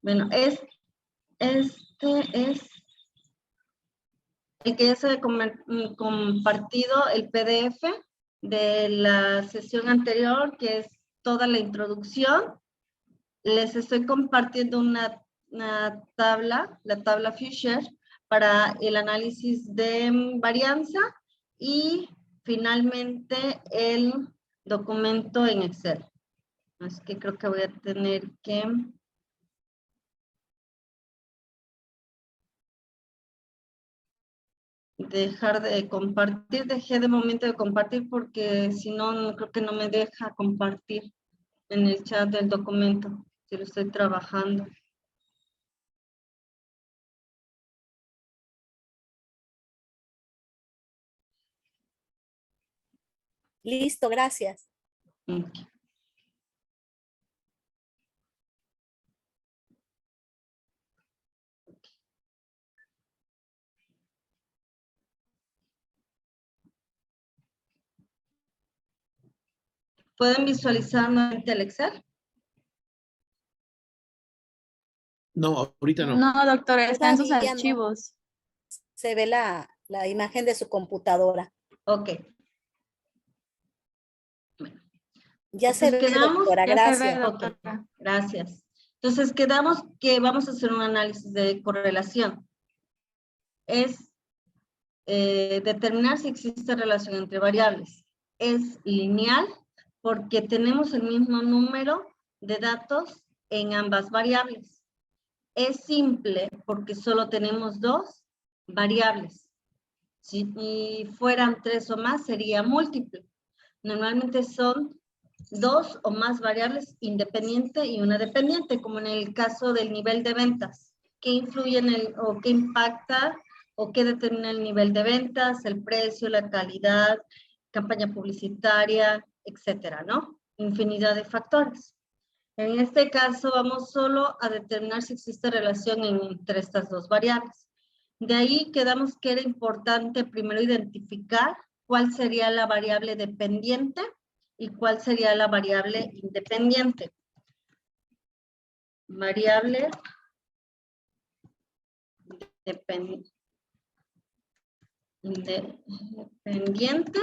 Speaker 1: Bueno, este es el que ya se ha compartido el PDF de la sesión anterior, que es toda la introducción. Les estoy compartiendo una tabla, la tabla Fisher, para el análisis de varianza y finalmente el documento en Excel. Así que creo que voy a tener que... dejar de compartir, dejé de momento de compartir porque si no, creo que no me deja compartir en el chat del documento, si lo estoy trabajando.
Speaker 3: Listo, gracias.
Speaker 1: Ok. ¿Pueden visualizar nuevamente el Excel?
Speaker 2: No, ahorita no.
Speaker 8: No, doctora, está en sus
Speaker 3: Todavía no.
Speaker 8: archivos.
Speaker 3: Se ve la imagen de su computadora.
Speaker 1: Ok.
Speaker 3: Ya se
Speaker 1: Entonces
Speaker 3: ve,
Speaker 1: quedamos,
Speaker 3: doctora,
Speaker 8: Ya se ve,
Speaker 3: gracias.
Speaker 1: Ok,
Speaker 8: doctora.
Speaker 1: gracias. Entonces, quedamos que vamos a hacer un análisis de correlación. Es determinar si existe relación entre variables. Es lineal porque tenemos el mismo número de datos en ambas variables. Es simple porque solo tenemos dos variables. Si fueran 3 o más, sería múltiple. Normalmente son 2 o más variables independiente y una dependiente, como en el caso del nivel de ventas. ¿Qué influye en o qué impacta o qué determina el nivel de ventas, el precio, la calidad, campaña publicitaria, etcétera, ¿no? Infinidad de factores. En este caso vamos solo a determinar si existe relación entre estas dos variables. De ahí quedamos que era importante primero identificar cuál sería la variable dependiente y cuál sería la variable independiente. Variable independiente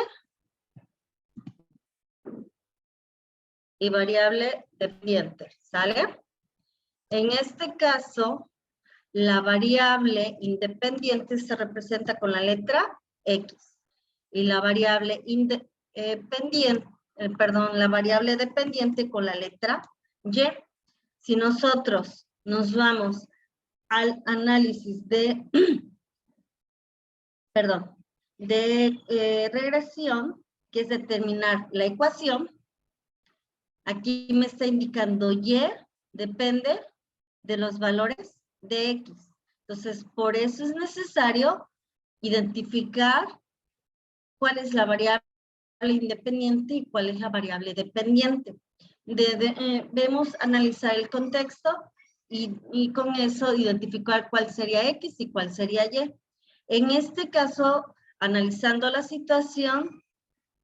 Speaker 1: y variable dependiente, ¿sale? En este caso, la variable independiente se representa con la letra X y la variable la variable dependiente con la letra Y. Si nosotros nos vamos al análisis de, regresión, que es determinar la ecuación, aquí me está indicando Y depende de los valores de X. Entonces, por eso es necesario identificar cuál es la variable independiente y cuál es la variable dependiente. Debemos analizar el contexto y con eso identificar cuál sería X y cuál sería Y. En este caso, analizando la situación,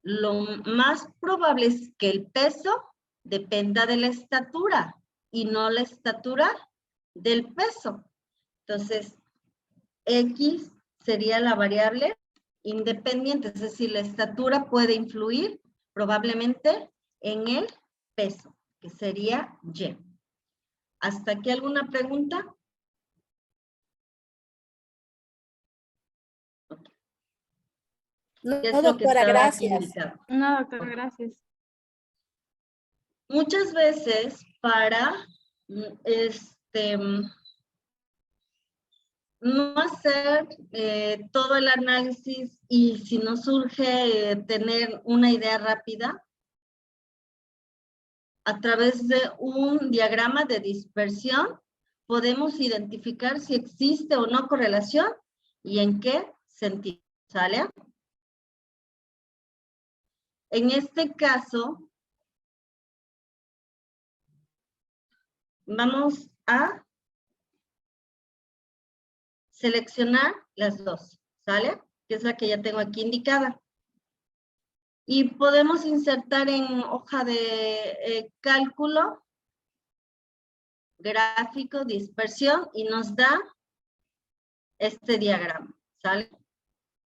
Speaker 1: lo más probable es que el peso dependa de la estatura y no la estatura del peso. Entonces, X sería la variable independiente, es decir, la estatura puede influir probablemente en el peso, que sería Y. ¿Hasta aquí alguna pregunta? Okay.
Speaker 3: No,
Speaker 1: ¿Qué es lo que
Speaker 3: doctora,
Speaker 1: estaba aquí
Speaker 3: gracias.
Speaker 1: indicado?
Speaker 8: No, doctora, gracias.
Speaker 1: Muchas veces para no hacer todo el análisis y si nos surge tener una idea rápida, a través de un diagrama de dispersión podemos identificar si existe o no correlación y en qué sentido, ¿sale? En este caso, vamos a seleccionar las dos, ¿sale? Que es la que ya tengo aquí indicada. Y podemos insertar en hoja de cálculo, gráfico, dispersión, y nos da este diagrama, ¿sale?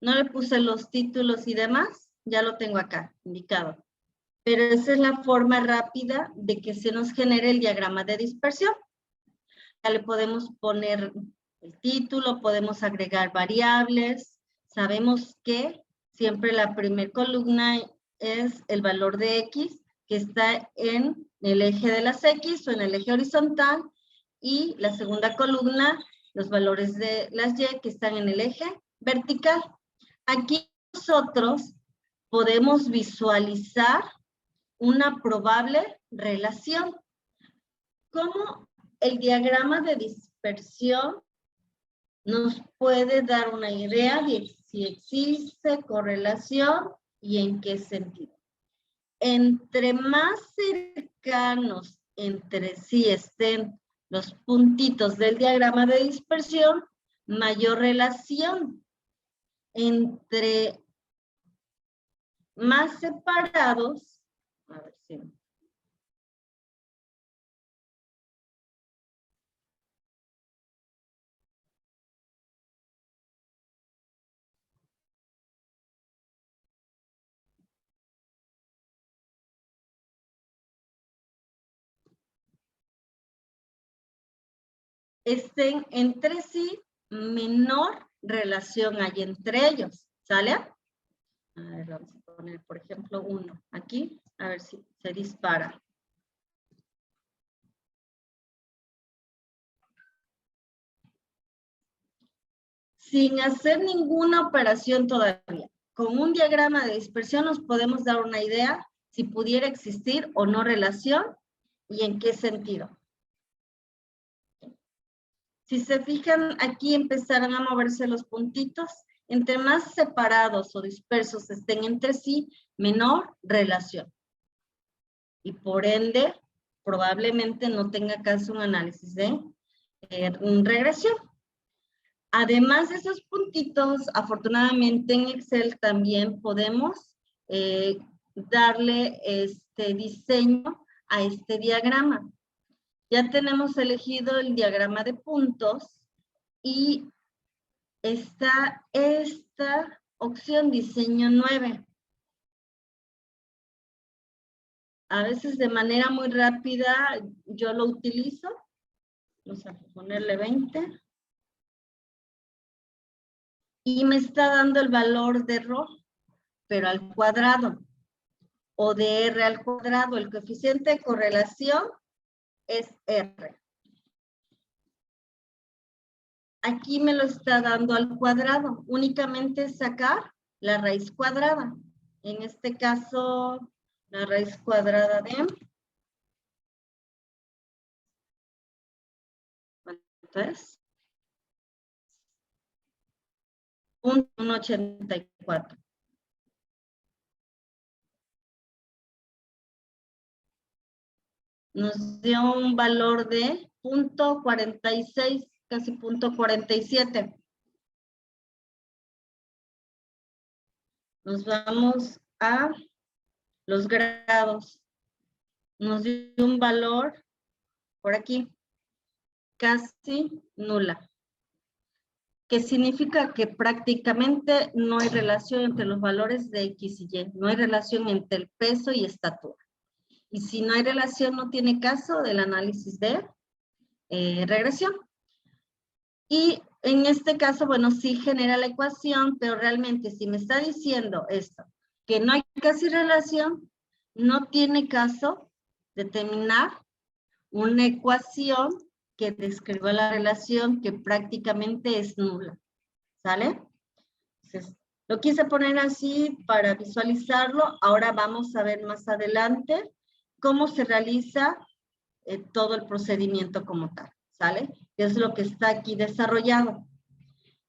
Speaker 1: No le puse los títulos y demás, ya lo tengo acá indicado. Pero esa es la forma rápida de que se nos genere el diagrama de dispersión. Ya le podemos poner el título, podemos agregar variables. Sabemos que siempre la primera columna es el valor de X, que está en el eje de las X o en el eje horizontal, y la segunda columna, los valores de las Y, que están en el eje vertical. Aquí nosotros podemos visualizar una probable relación. ¿Cómo el diagrama de dispersión nos puede dar una idea de si existe correlación y en qué sentido? Entre más cercanos entre sí estén los puntitos del diagrama de dispersión, mayor relación. Entre más separados, a ver si estén entre sí, menor relación hay entre ellos, ¿sale? A ver, vamos a poner, por ejemplo, 1 aquí, a ver si se dispara. Sin hacer ninguna operación todavía, con un diagrama de dispersión nos podemos dar una idea si pudiera existir o no relación y en qué sentido. Si se fijan, aquí empezaron a moverse los puntitos. Entre más separados o dispersos estén entre sí, menor relación. Y por ende, probablemente no tenga caso un análisis de regresión. Además de esos puntitos, afortunadamente en Excel también podemos darle este diseño a este diagrama. Ya tenemos elegido el diagrama de puntos y está esta opción diseño 9. A veces de manera muy rápida yo lo utilizo. Vamos a ponerle 20. Y me está dando el valor de ρ, pero al cuadrado. O de R al cuadrado. El coeficiente de correlación es R. Aquí me lo está dando al cuadrado. Únicamente sacar la raíz cuadrada. En este caso, la raíz cuadrada de... ¿Cuánto es? 1,84. Nos dio un valor de 0.46, casi 0.47. Nos vamos a los grados. Nos dio un valor por aquí, casi nula. Que significa que prácticamente no hay relación entre los valores de X y Y. No hay relación entre el peso y estatura. Y si no hay relación, no tiene caso del análisis de regresión. Y en este caso, bueno, sí genera la ecuación, pero realmente si me está diciendo esto, que no hay casi relación, no tiene caso determinar una ecuación que describa la relación que prácticamente es nula. ¿Sale? Entonces, lo quise poner así para visualizarlo. Ahora vamos a ver más adelante cómo se realiza todo el procedimiento como tal. ¿Sale? Que es lo que está aquí desarrollado.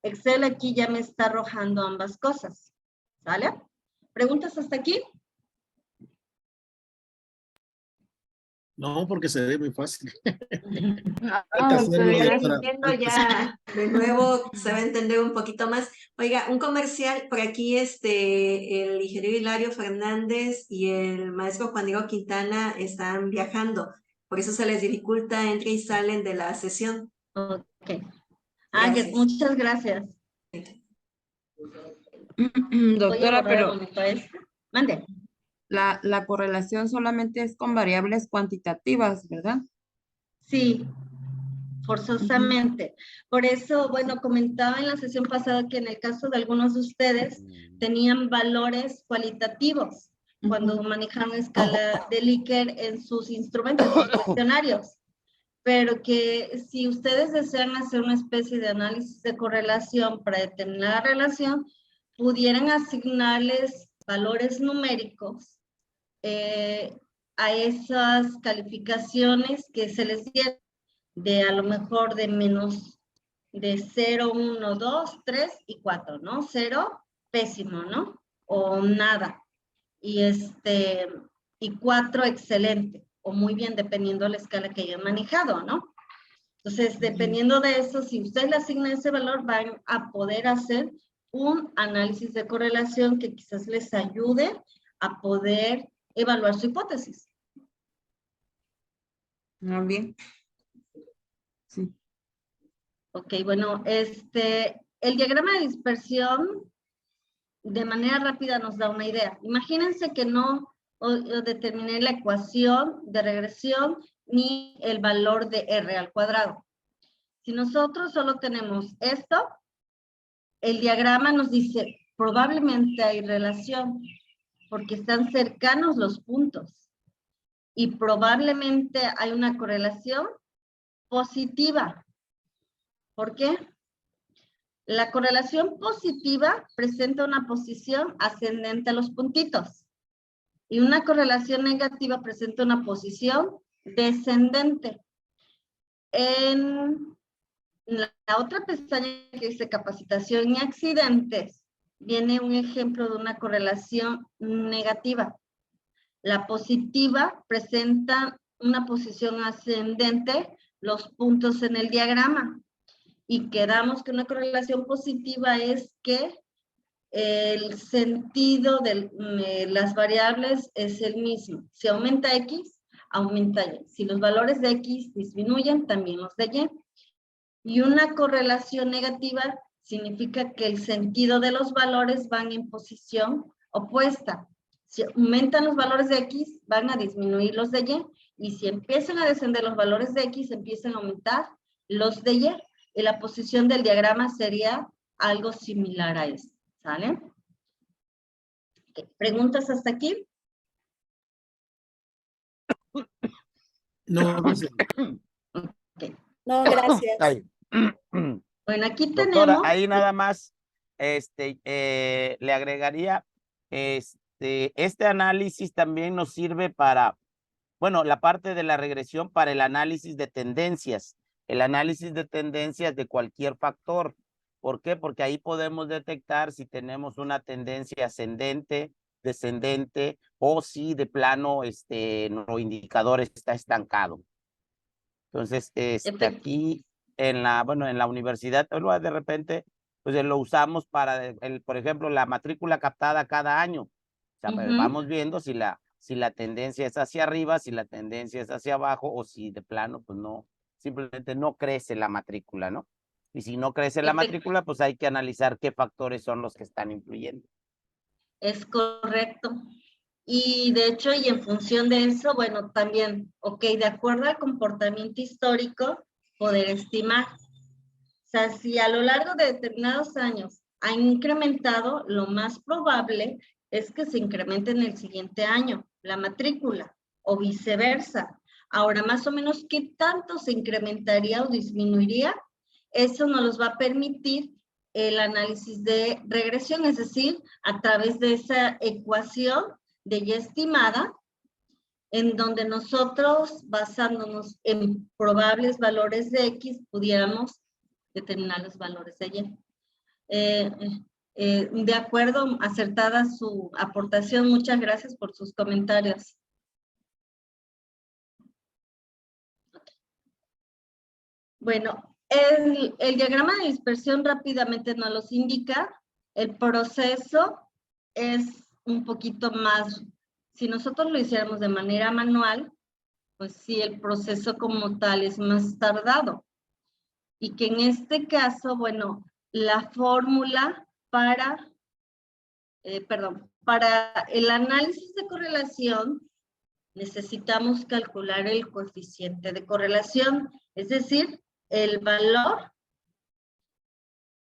Speaker 1: Excel aquí ya me está arrojando ambas cosas. ¿Sale? ¿Preguntas hasta aquí?
Speaker 2: No, porque se ve muy fácil.
Speaker 8: No,
Speaker 2: Hay que hacerlo,
Speaker 8: doctora,
Speaker 2: doctora.
Speaker 3: Entiendo ya, de nuevo se va a entender un poquito más. Oiga, un comercial, por aquí el ingeniero Hilario Fernández y el maestro Juan Diego Quintana están viajando, por eso se les dificulta, entran y salen de la sesión.
Speaker 1: Ok.
Speaker 3: Gracias.
Speaker 1: Muchas gracias. Voy a
Speaker 5: Doctora,
Speaker 1: borrar
Speaker 5: pero
Speaker 1: un momento esto. Mande.
Speaker 5: la correlación solamente es con variables cuantitativas, ¿verdad?
Speaker 1: Sí, forzosamente. Por eso, bueno, comentaba en la sesión pasada que en el caso de algunos de ustedes tenían valores cualitativos cuando manejaron escala de Likert en sus instrumentos, en sus cuestionarios. Pero que si ustedes desean hacer una especie de análisis de correlación para determinar la relación, pudieran asignarles valores numéricos a esas calificaciones que se les dieron, de a lo mejor de menos de 0, 1, 2, 3 y 4, ¿no? 0, pésimo, ¿no? O nada. Y 4, excelente, o muy bien, dependiendo de la escala que hayan manejado, ¿no? Entonces, dependiendo de eso, si ustedes le asignan ese valor, van a poder hacer un análisis de correlación que quizás les ayude a poder evaluar su hipótesis.
Speaker 5: Bien. Sí.
Speaker 1: Ok, bueno, el diagrama de dispersión de manera rápida nos da una idea. Imagínense que no determiné la ecuación de regresión ni el valor de R al cuadrado. Si nosotros solo tenemos esto, el diagrama nos dice, probablemente hay relación, porque están cercanos los puntos. Y probablemente hay una correlación positiva. ¿Por qué? La correlación positiva presenta una posición ascendente a los puntitos. Y una correlación negativa presenta una posición descendente. En la otra pestaña que dice capacitación y accidentes, viene un ejemplo de una correlación negativa. La positiva presenta una posición ascendente, los puntos en el diagrama. Y quedamos que una correlación positiva es que el sentido de las variables es el mismo. Si aumenta X, aumenta Y. Si los valores de X disminuyen, también los de Y. Y una correlación negativa significa que el sentido de los valores van en posición opuesta. Si aumentan los valores de X, van a disminuir los de Y. Y si empiezan a descender los valores de X, empiezan a aumentar los de Y. Y la posición del diagrama sería algo similar a esto. ¿Sale? Okay. ¿Preguntas hasta aquí?
Speaker 2: No, no sé.
Speaker 1: Okay.
Speaker 3: No, gracias.
Speaker 7: Ay.
Speaker 1: Bueno, aquí
Speaker 7: Doctora,
Speaker 1: tenemos...
Speaker 7: ahí nada más le agregaría, este análisis también nos sirve para, bueno, la parte de la regresión para el análisis de tendencias, el análisis de tendencias de cualquier factor. ¿Por qué? Porque ahí podemos detectar si tenemos una tendencia ascendente, descendente, o si de plano nuestro indicador está estancado. Entonces, aquí en la universidad, de repente, pues lo usamos para, por ejemplo, la matrícula captada cada año. O sea, vamos viendo si la tendencia es hacia arriba, si la tendencia es hacia abajo, o si de plano, pues no, simplemente no crece la matrícula, ¿no? Y si no crece la matrícula, pues hay que analizar qué factores son los que están influyendo.
Speaker 1: Es correcto. Y de hecho, y en función de eso, bueno, también, ok, de acuerdo al comportamiento histórico, poder estimar. O sea, si a lo largo de determinados años han incrementado, lo más probable es que se incremente en el siguiente año la matrícula o viceversa. Ahora, más o menos, ¿qué tanto se incrementaría o disminuiría? Eso nos va a permitir el análisis de regresión, es decir, a través de esa ecuación de Y estimada, en donde nosotros, basándonos en probables valores de X, pudiéramos determinar los valores de Y. De acuerdo, acertada su aportación. Muchas gracias por sus comentarios. Bueno, el diagrama de dispersión rápidamente nos los indica. El proceso es un poquito más, si nosotros lo hiciéramos de manera manual, pues sí, el proceso como tal es más tardado. Y que en este caso, bueno, la fórmula para el análisis de correlación, necesitamos calcular el coeficiente de correlación, es decir, el valor.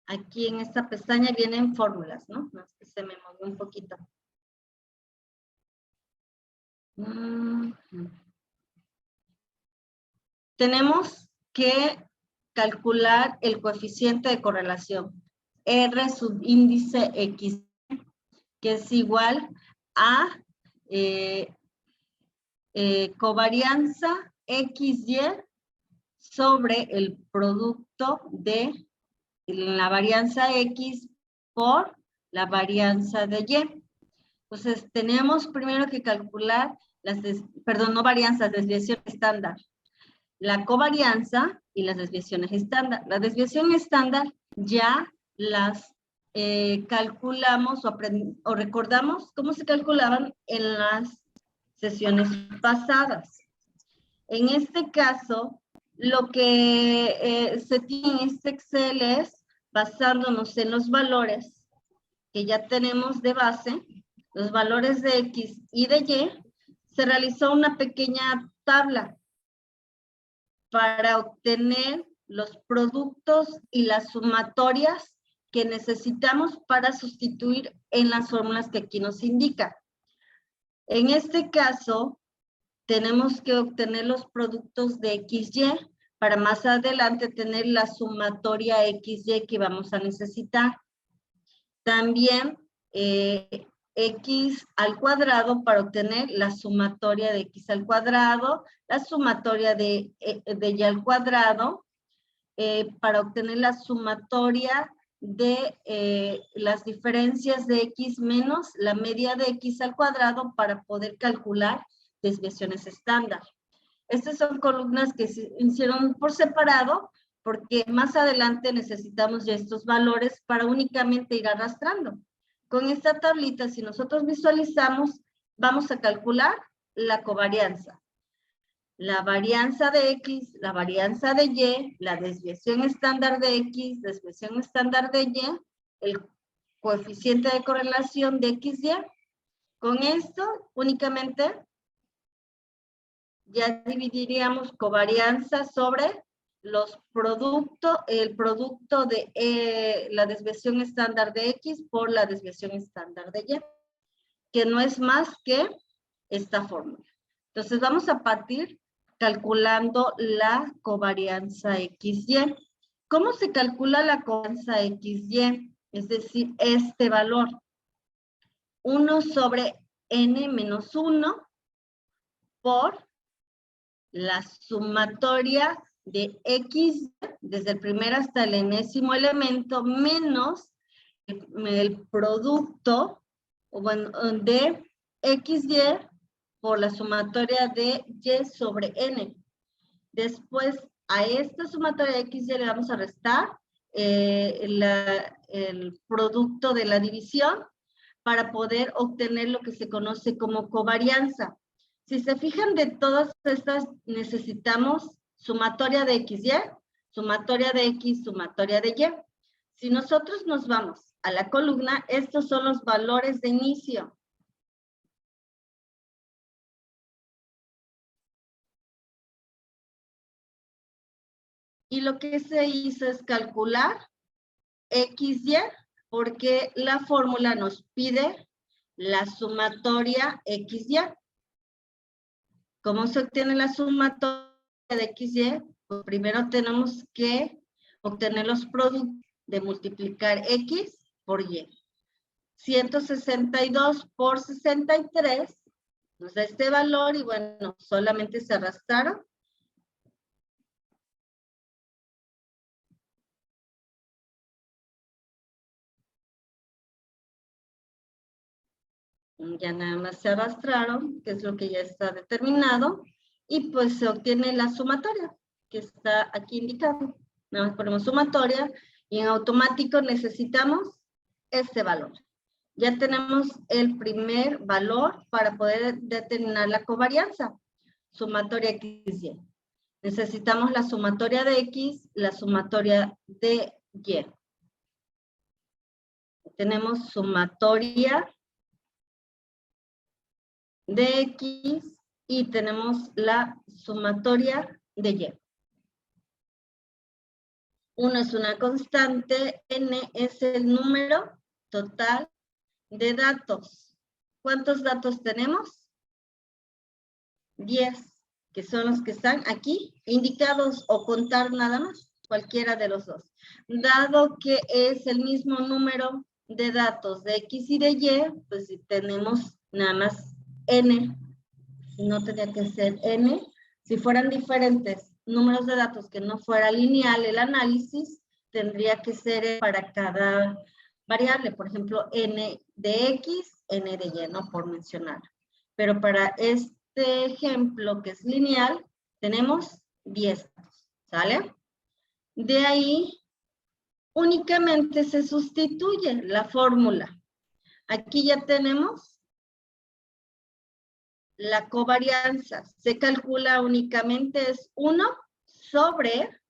Speaker 1: Aquí en esta pestaña vienen fórmulas, ¿no? Más que se me movió un poquito. Tenemos que calcular el coeficiente de correlación, R subíndice X, que es igual a covarianza XY sobre el producto de la varianza X por la varianza de Y. Entonces, tenemos primero que calcular desviación estándar. La covarianza y las desviaciones estándar. La desviación estándar ya las calculamos o recordamos cómo se calculaban en las sesiones pasadas. En este caso, lo que se tiene en este Excel es, basándonos en los valores que ya tenemos de base, los valores de X y de Y, se realizó una pequeña tabla para obtener los productos y las sumatorias que necesitamos para sustituir en las fórmulas que aquí nos indica. En este caso, tenemos que obtener los productos de XY para más adelante tener la sumatoria XY que vamos a necesitar. También X al cuadrado para obtener la sumatoria de X al cuadrado, la sumatoria de Y al cuadrado, para obtener la sumatoria de las diferencias de X menos la media de X al cuadrado para poder calcular desviaciones estándar. Estas son columnas que se hicieron por separado porque más adelante necesitamos ya estos valores para únicamente ir arrastrando. Con esta tablita, si nosotros visualizamos, vamos a calcular la covarianza. La varianza de X, la varianza de Y, la desviación estándar de X, desviación estándar de Y, el coeficiente de correlación de XY. Con esto únicamente ya dividiríamos covarianza sobre los productos, el producto de la desviación estándar de X por la desviación estándar de Y, que no es más que esta fórmula. Entonces vamos a partir calculando la covarianza XY. ¿Cómo se calcula la covarianza XY? Es decir, este valor. 1 sobre n menos 1 por la sumatoria de X desde el primer hasta el enésimo elemento menos el producto de XY por la sumatoria de Y sobre N. Después, a esta sumatoria de XY le vamos a restar el producto de la división para poder obtener lo que se conoce como covarianza. Si se fijan, de todas estas necesitamos sumatoria de XY, sumatoria de X, sumatoria de Y. Si nosotros nos vamos a la columna, estos son los valores de inicio. Y lo que se hizo es calcular XY, porque la fórmula nos pide la sumatoria XY. ¿Cómo se obtiene la sumatoria de XY? Pues primero tenemos que obtener los productos de multiplicar X por Y. 162 por 63 nos da este valor y bueno, solamente se arrastraron. Ya nada más se arrastraron, que es lo que ya está determinado, y pues se obtiene la sumatoria, que está aquí indicado. Nada más ponemos sumatoria, y en automático necesitamos este valor. Ya tenemos el primer valor para poder determinar la covarianza, sumatoria XY. Necesitamos la sumatoria de X, la sumatoria de Y. Tenemos sumatoria de X y tenemos la sumatoria de Y. 1 es una constante, n es el número total de datos. ¿Cuántos datos tenemos? 10, que son los que están aquí indicados, o contar nada más, cualquiera de los dos. Dado que es el mismo número de datos de X y de Y, pues si tenemos nada más n, no tendría que ser n. Si fueran diferentes números de datos que no fuera lineal el análisis, tendría que ser para cada variable, por ejemplo, n de X, n de Y, ¿no? Por mencionar. Pero para este ejemplo que es lineal, tenemos 10, ¿sale? De ahí, únicamente se sustituye la fórmula. Aquí ya tenemos la covarianza. Se calcula únicamente es 1 sobre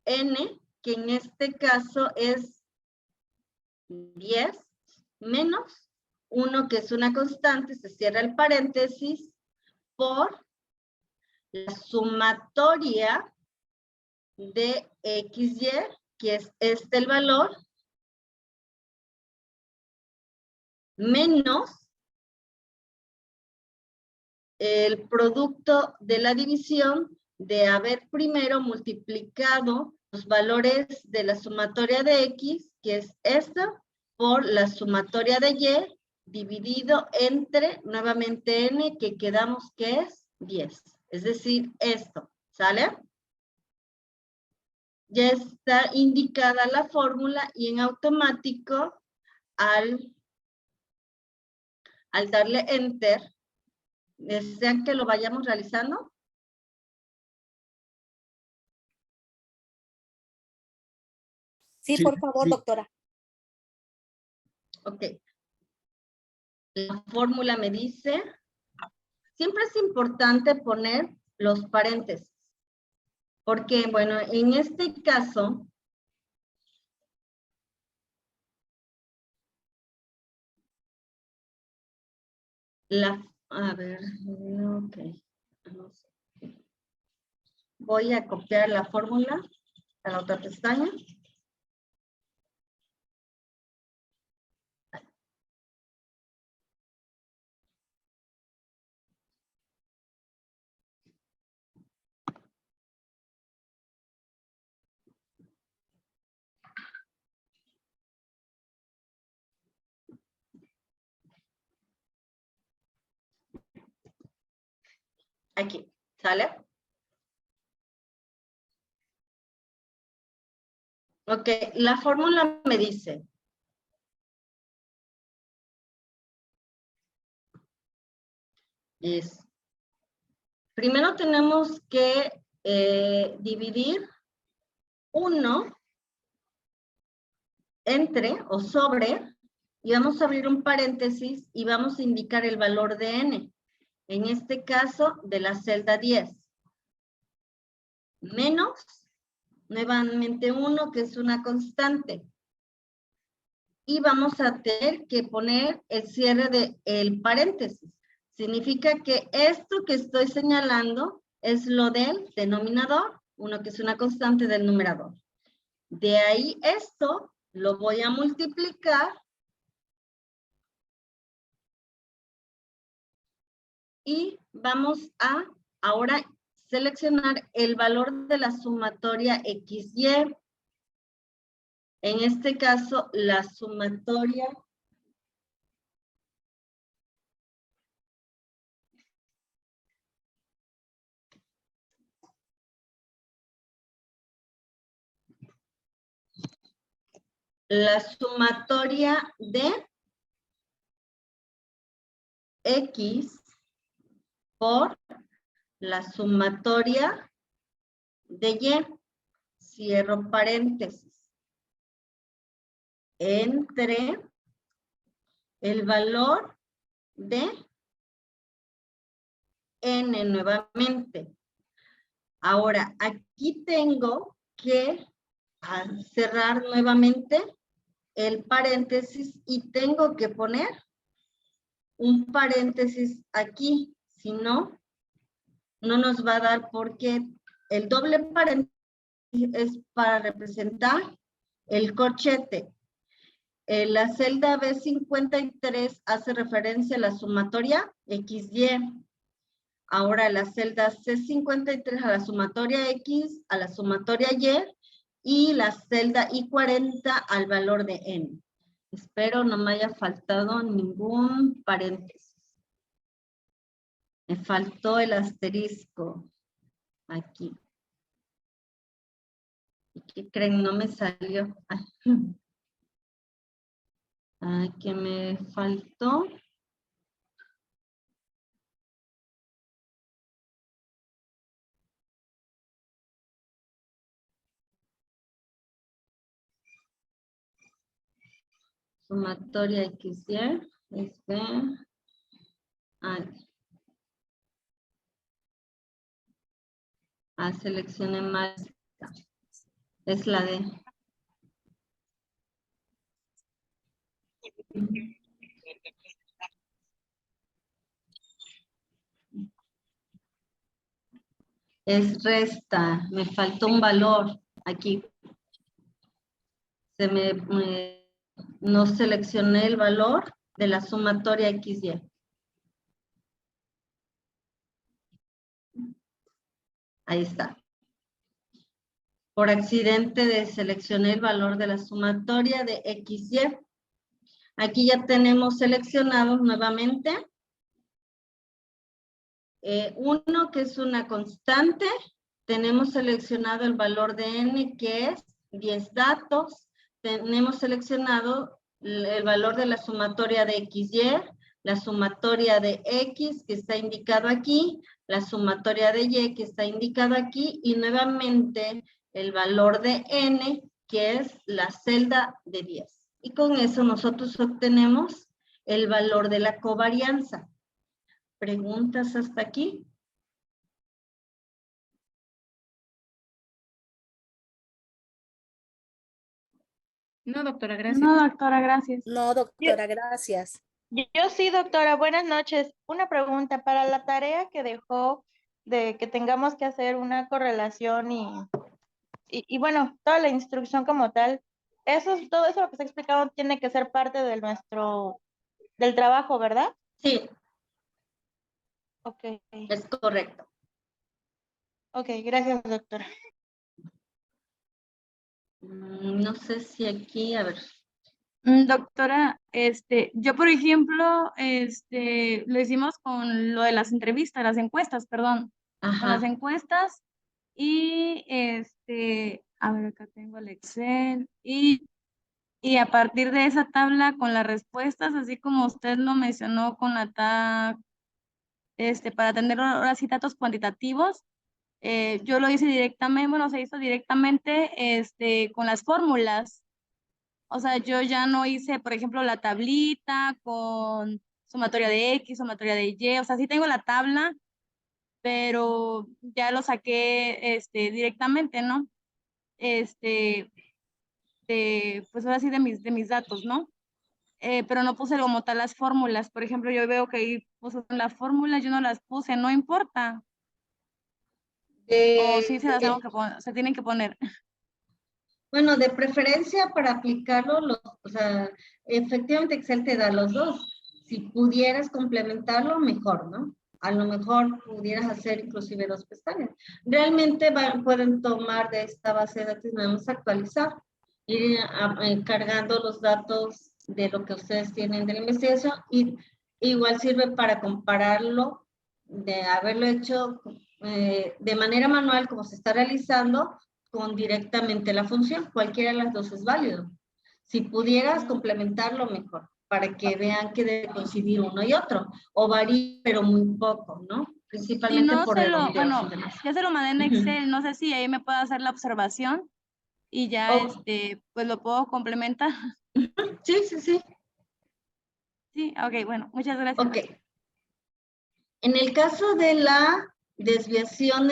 Speaker 1: n, que en este caso es 10, menos 1, que es una constante, se cierra el paréntesis, por la sumatoria de XY, que es este el valor, menos el producto de la división de haber primero multiplicado los valores de la sumatoria de X, que es esta, por la sumatoria de Y, dividido entre, nuevamente, N, que quedamos que es 10. Es decir, esto, ¿sale? Ya está indicada la fórmula y en automático, al darle Enter, ¿desean que lo vayamos realizando?
Speaker 10: Sí, por favor,
Speaker 2: sí.
Speaker 10: doctora.
Speaker 1: Ok. La fórmula me dice, siempre es importante poner los paréntesis, porque, bueno, en este caso, a ver, ok. Voy a copiar la fórmula a la otra pestaña. Aquí, ¿sale? Ok, la fórmula me dice, primero tenemos que dividir 1 entre o sobre, y vamos a abrir un paréntesis y vamos a indicar el valor de N. En este caso, de la celda 10. Menos, nuevamente 1, que es una constante. Y vamos a tener que poner el cierre del paréntesis. Significa que esto que estoy señalando es lo del denominador, 1 que es una constante del numerador. De ahí esto lo voy a multiplicar y vamos a ahora seleccionar el valor de la sumatoria XY. En este caso, la sumatoria de X por la sumatoria de Y, cierro paréntesis, entre el valor de N nuevamente. Ahora, aquí tengo que cerrar nuevamente el paréntesis y tengo que poner un paréntesis aquí, si no, no nos va a dar porque el doble paréntesis es para representar el corchete. La celda B53 hace referencia a la sumatoria XY. Ahora la celda C53 a la sumatoria X, a la sumatoria Y la celda I40 al valor de N. Espero no me haya faltado ningún paréntesis. Me faltó el asterisco aquí. ¿Y qué creen? No me salió. Ay, que me faltó. Sumatoria XY es B. Seleccione más. Es la D. Es resta, me faltó un valor aquí. No seleccioné el valor de la sumatoria XY. Ahí está. Por accidente deseleccioné el valor de la sumatoria de XY. Aquí ya tenemos seleccionados nuevamente. Uno que es una constante. Tenemos seleccionado el valor de N que es 10 datos. Tenemos seleccionado el valor de la sumatoria de XY, la sumatoria de X que está indicado aquí, la sumatoria de Y que está indicado aquí y nuevamente el valor de N que es la celda de 10. Y con eso nosotros obtenemos el valor de la covarianza. ¿Preguntas hasta aquí?
Speaker 6: No, doctora, gracias.
Speaker 8: No, doctora, gracias.
Speaker 10: No, doctora, gracias.
Speaker 11: Yo sí, doctora, buenas noches. Una pregunta para la tarea que dejó de que tengamos que hacer una correlación y bueno, toda la instrucción como tal, todo eso lo que se ha explicado tiene que ser parte de del trabajo, ¿verdad?
Speaker 1: Sí.
Speaker 11: Ok.
Speaker 1: Es correcto.
Speaker 11: Ok, gracias, doctora.
Speaker 1: No sé si aquí, a ver.
Speaker 8: Doctora, yo por ejemplo, lo hicimos con lo de las entrevistas, las encuestas, perdón.
Speaker 1: Ajá.
Speaker 8: Con las encuestas y a ver, acá tengo el Excel y a partir de esa tabla con las respuestas, así como usted lo mencionó con la para tener ahora sí datos cuantitativos, yo lo hice directamente, bueno, se hizo directamente con las fórmulas. O sea, yo ya no hice, por ejemplo, la tablita con sumatoria de X, sumatoria de Y, o sea, sí tengo la tabla, pero ya lo saqué directamente, ¿no? Pues ahora sí de mis datos, ¿no? Pero no puse como tal las fórmulas. Por ejemplo, yo veo que ahí puso la fórmula, yo no las puse, no importa. O sí se las tengo que poner, se tienen que poner.
Speaker 1: Bueno, de preferencia para aplicarlo, o sea, efectivamente Excel te da los dos. Si pudieras complementarlo, mejor, ¿no? A lo mejor pudieras hacer inclusive 2 pestañas. Realmente pueden tomar de esta base de datos y nada más actualizar, ir cargando los datos de lo que ustedes tienen de la investigación y igual sirve para compararlo, de haberlo hecho de manera manual como se está realizando, con directamente la función. Cualquiera de las dos es válido. Si pudieras complementarlo mejor, para que vean que debe coincidir uno y otro, o varía, pero muy poco, ¿no? Principalmente
Speaker 8: Si no
Speaker 1: por
Speaker 8: bueno, ya se lo mandé en Excel, no sé si ahí me puedo hacer la observación y ya, pues lo puedo complementar.
Speaker 1: Sí, sí, sí.
Speaker 8: Sí, ok, bueno, muchas gracias.
Speaker 1: Ok. En el caso de la desviación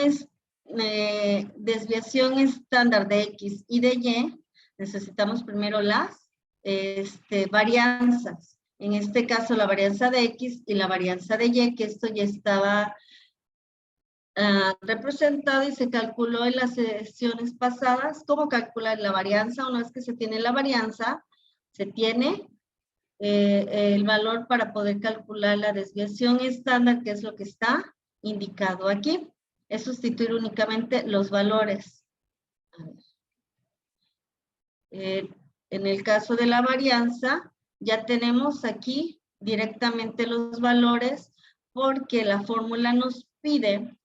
Speaker 1: estándar de X y de Y, necesitamos primero las varianzas. En este caso, la varianza de X y la varianza de Y, que esto ya estaba representado y se calculó en las sesiones pasadas. ¿Cómo calcular la varianza? Una vez que se tiene la varianza, se tiene el valor para poder calcular la desviación estándar, que es lo que está indicado aquí. Es sustituir únicamente los valores. En el caso de la varianza, ya tenemos aquí directamente los valores porque la fórmula nos pide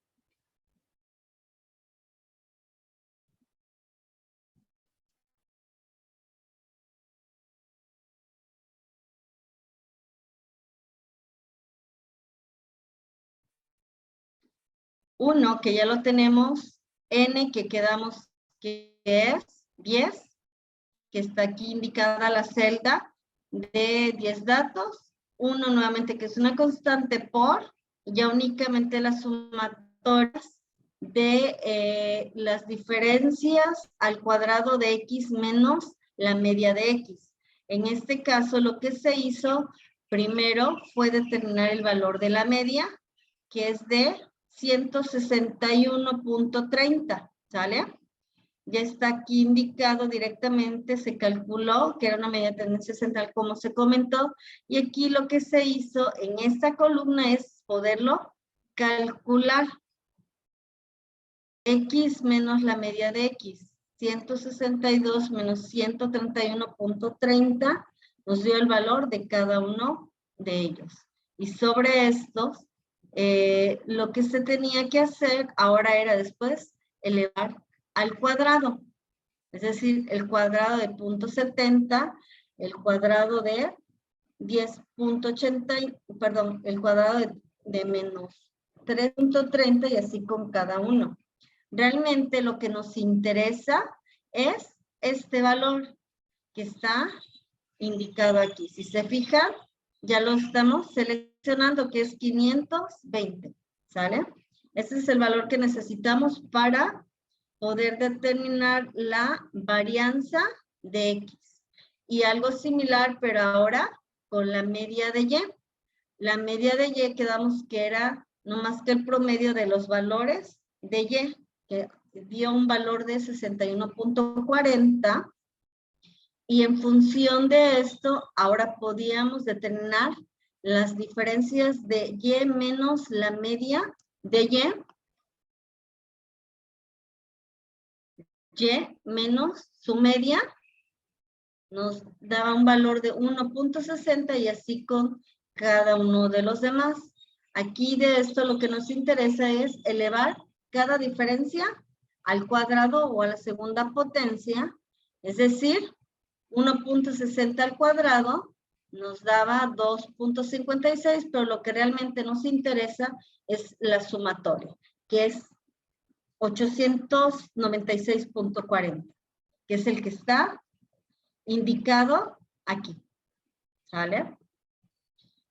Speaker 1: uno, que ya lo tenemos, N, que quedamos que es 10, que está aquí indicada la celda de 10 datos, 1 nuevamente que es una constante por, ya únicamente las sumatorias de las diferencias al cuadrado de X menos la media de X. En este caso lo que se hizo primero fue determinar el valor de la media, que es de 161.30, ¿sale? Ya está aquí indicado directamente, se calculó que era una media tendencia central como se comentó, y aquí lo que se hizo en esta columna es poderlo calcular. X menos la media de X, 162 menos 131.30, nos dio el valor de cada uno de ellos. Y sobre estos, lo que se tenía que hacer ahora era después elevar al cuadrado, es decir, el cuadrado de 0.70, el cuadrado de 10.80, perdón, el cuadrado de menos 3.30 y así con cada uno. Realmente lo que nos interesa es este valor que está indicado aquí. Si se fijan, ya lo estamos seleccionando, que es 520, ¿sale? Ese es el valor que necesitamos para poder determinar la varianza de X. Y algo similar, pero ahora con la media de Y. La media de Y quedamos que era no más que el promedio de los valores de Y, que dio un valor de 61.40. Y en función de esto, ahora podíamos determinar las diferencias de Y menos la media de Y menos su media, nos daba un valor de 1.60 y así con cada uno de los demás. Aquí de esto lo que nos interesa es elevar cada diferencia al cuadrado o a la segunda potencia, es decir, 1.60 al cuadrado nos daba 2.56, pero lo que realmente nos interesa es la sumatoria, que es 896.40, que es el que está indicado aquí, ¿sale?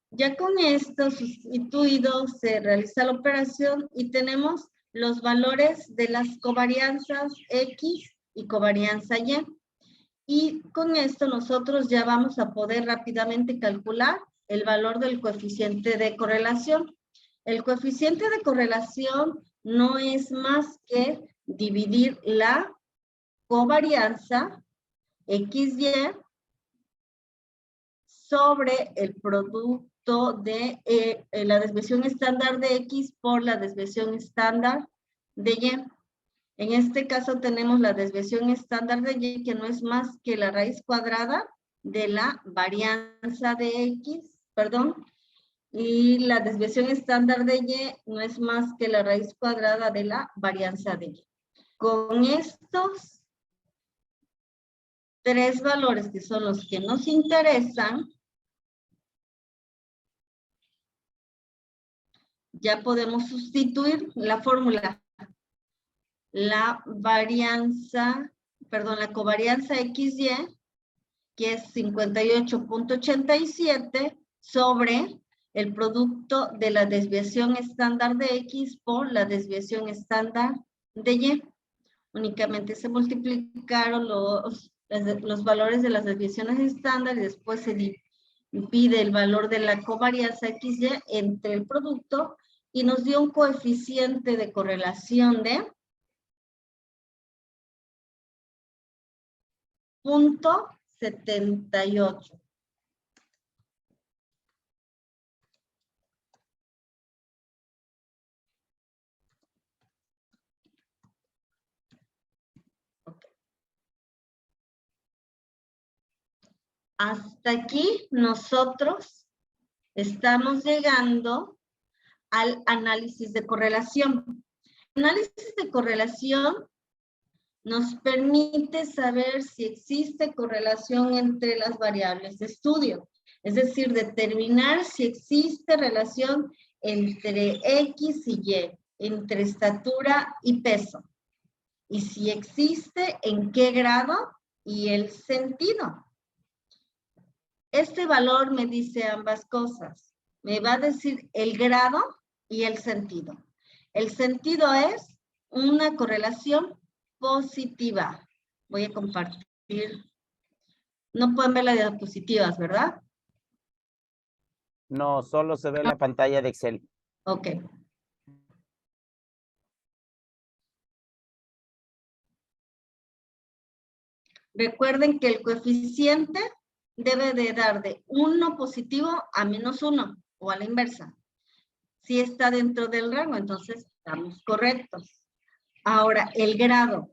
Speaker 1: Ya con esto sustituido se realiza la operación y tenemos los valores de las covarianzas X y covarianza Y. Y con esto nosotros ya vamos a poder rápidamente calcular el valor del coeficiente de correlación. El coeficiente de correlación no es más que dividir la covarianza XY sobre el producto de la desviación estándar de X por la desviación estándar de Y. En este caso tenemos la desviación estándar de Y, que no es más que la raíz cuadrada de la varianza de X, perdón, y la desviación estándar de Y no es más que la raíz cuadrada de la varianza de Y. Con estos tres valores que son los que nos interesan, ya podemos sustituir la fórmula. La varianza, perdón, la covarianza XY, que es 58.87 sobre el producto de la desviación estándar de X por la desviación estándar de Y. Únicamente se multiplicaron los valores de las desviaciones estándar y después se divide el valor de la covarianza XY entre el producto y nos dio un coeficiente de correlación de 0.78. Hasta aquí nosotros estamos llegando al análisis de correlación. El análisis de correlación nos permite saber si existe correlación entre las variables de estudio. Es decir, determinar si existe relación entre X y Y, entre estatura y peso. Y si existe, en qué grado y el sentido. Este valor me dice ambas cosas. Me va a decir el grado y el sentido. El sentido es una correlación positiva. Voy a compartir. No pueden ver las diapositivas, ¿verdad?
Speaker 7: No, solo se ve la pantalla de Excel.
Speaker 1: Ok. Recuerden que el coeficiente debe de dar de 1 positivo a -1 o a la inversa. Si está dentro del rango, entonces estamos correctos. Ahora, el grado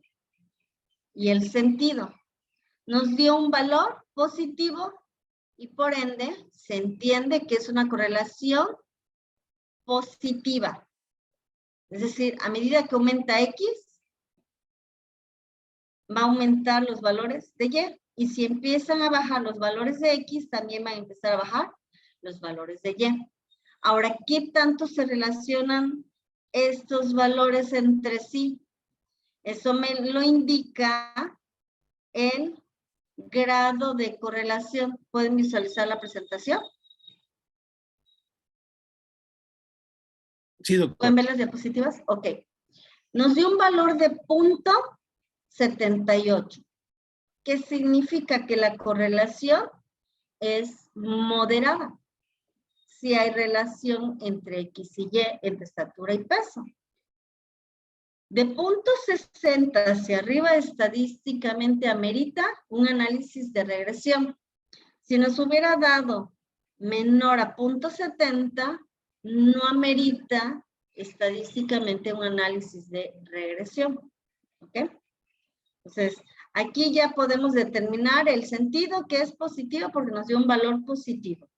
Speaker 1: y el sentido nos dio un valor positivo y por ende se entiende que es una correlación positiva. Es decir, a medida que aumenta X, va a aumentar los valores de Y. Y si empiezan a bajar los valores de X, también van a empezar a bajar los valores de Y. Ahora, ¿qué tanto se relacionan estos valores entre sí? Eso me lo indica el grado de correlación. ¿Pueden visualizar la presentación?
Speaker 2: Sí, doctor.
Speaker 1: ¿Pueden ver las diapositivas? Ok. Nos dio un valor de 0.78. ¿Qué significa? Que la correlación es moderada. Si hay relación entre X y Y, entre estatura y peso. De 0.60 hacia arriba, estadísticamente amerita un análisis de regresión. Si nos hubiera dado menor a 0.70, no amerita estadísticamente un análisis de regresión. ¿Ok? Entonces, aquí ya podemos determinar el sentido, que es positivo porque nos dio un valor positivo.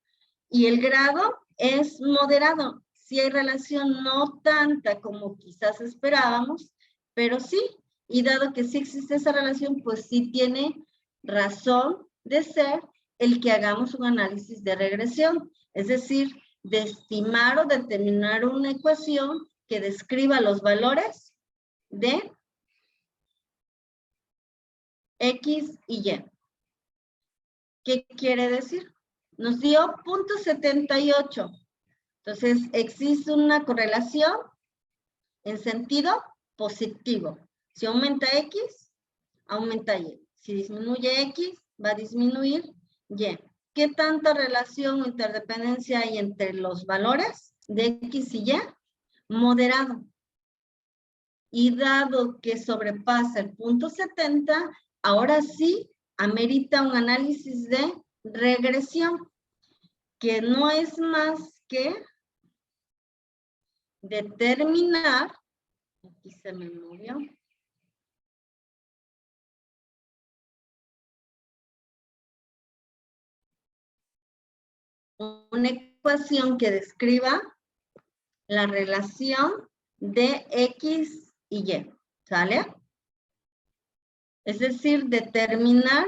Speaker 1: Y el grado es moderado. Sí hay relación, no tanta como quizás esperábamos, pero sí. Y dado que sí existe esa relación, pues sí tiene razón de ser el que hagamos un análisis de regresión. Es decir, de estimar o determinar una ecuación que describa los valores de X y Y. ¿Qué quiere decir? Nos dio 0.78. Entonces, existe una correlación en sentido positivo. Si aumenta X, aumenta Y. Si disminuye X, va a disminuir Y. ¿Qué tanta relación o interdependencia hay entre los valores de X y Y? Moderado. Y dado que sobrepasa el 0.70, ahora sí amerita un análisis de regresión, que no es más que determinar, aquí se me movió, una ecuación que describa la relación de X y Y, ¿sale? Es decir, determinar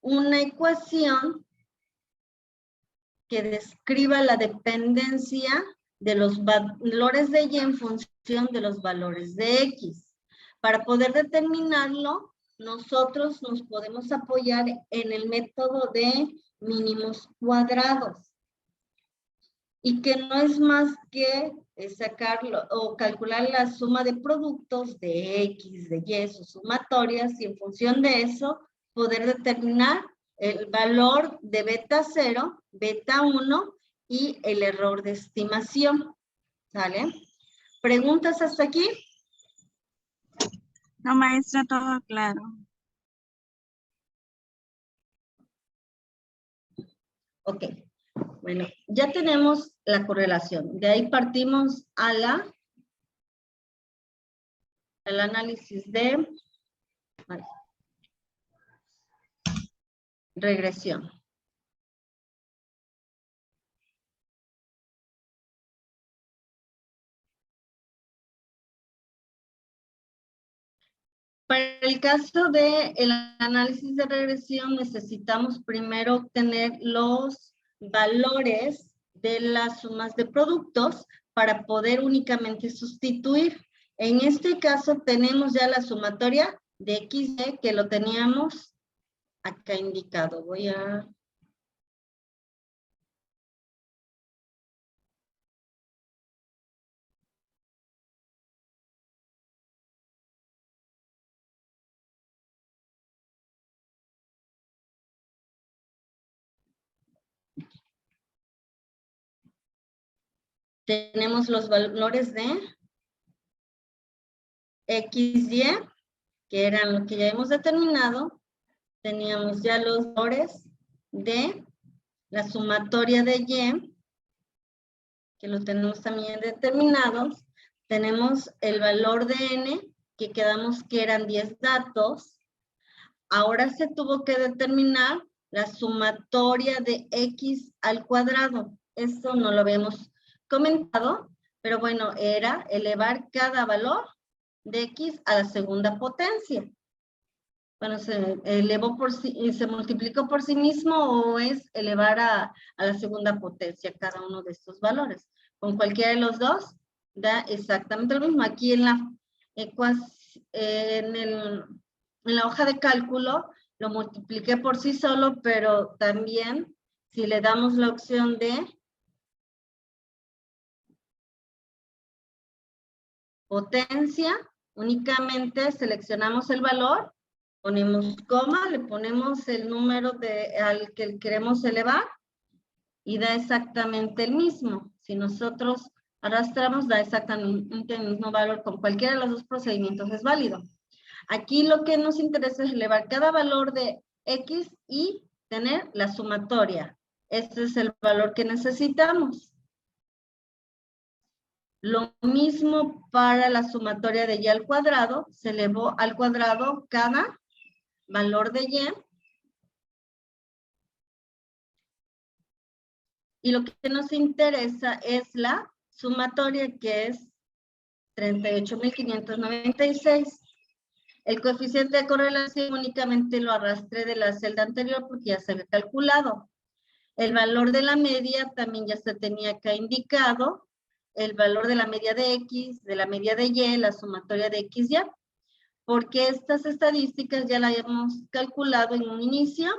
Speaker 1: una ecuación que describa la dependencia de los valores de Y en función de los valores de X. Para poder determinarlo, nosotros nos podemos apoyar en el método de mínimos cuadrados. Y que no es más que sacarlo o calcular la suma de productos de X, de Y, sus sumatorias, y en función de eso poder determinar el valor de beta 0, beta 1 y el error de estimación. ¿Sale? ¿Preguntas hasta aquí?
Speaker 8: No, maestra, todo claro.
Speaker 1: Ok. Bueno, ya tenemos la correlación. De ahí partimos al análisis de regresión. Para el caso del análisis de regresión, necesitamos primero obtener los valores de las sumas de productos para poder únicamente sustituir. En este caso tenemos ya la sumatoria de XY que lo teníamos acá indicado. Voy a... Tenemos los valores de XY, que eran lo que ya hemos determinado, teníamos ya los valores de la sumatoria de Y, que lo tenemos también determinados. Tenemos el valor de N, que quedamos que eran 10 datos. Ahora se tuvo que determinar la sumatoria de X al cuadrado. Esto no lo habíamos comentado, pero bueno, era elevar cada valor de X a la segunda potencia. Bueno, se elevó por sí, se multiplicó por sí mismo o es elevar a la segunda potencia cada uno de estos valores. Con cualquiera de los dos da exactamente lo mismo. Aquí en la en la hoja de cálculo lo multipliqué por sí solo, pero también si le damos la opción de potencia, únicamente seleccionamos el valor, ponemos coma, le ponemos el número al que queremos elevar y da exactamente el mismo. Si nosotros arrastramos, da exactamente el mismo valor. Con cualquiera de los dos procedimientos es válido. Aquí lo que nos interesa es elevar cada valor de X y tener la sumatoria. Este es el valor que necesitamos. Lo mismo para la sumatoria de Y al cuadrado, se elevó al cuadrado cada valor de Y. Y lo que nos interesa es la sumatoria, que es 38.596. El coeficiente de correlación únicamente lo arrastré de la celda anterior porque ya se había calculado. El valor de la media también ya se tenía acá indicado. El valor de la media de X, de la media de Y, la sumatoria de X, Y. Porque estas estadísticas ya las hemos calculado en un inicio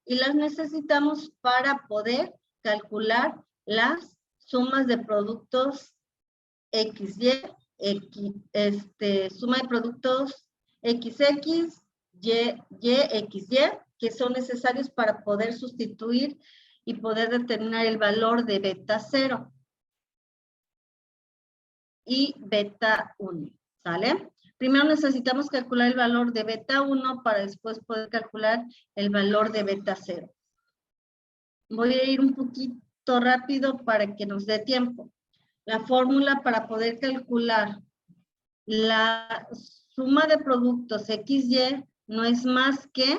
Speaker 1: y las necesitamos para poder calcular las sumas de productos XY, suma de productos XX, XY, que son necesarios para poder sustituir y poder determinar el valor de beta 0 y beta 1, ¿sale? Primero necesitamos calcular el valor de beta 1 para después poder calcular el valor de beta 0. Voy a ir un poquito rápido para que nos dé tiempo. La fórmula para poder calcular la suma de productos XY no es más que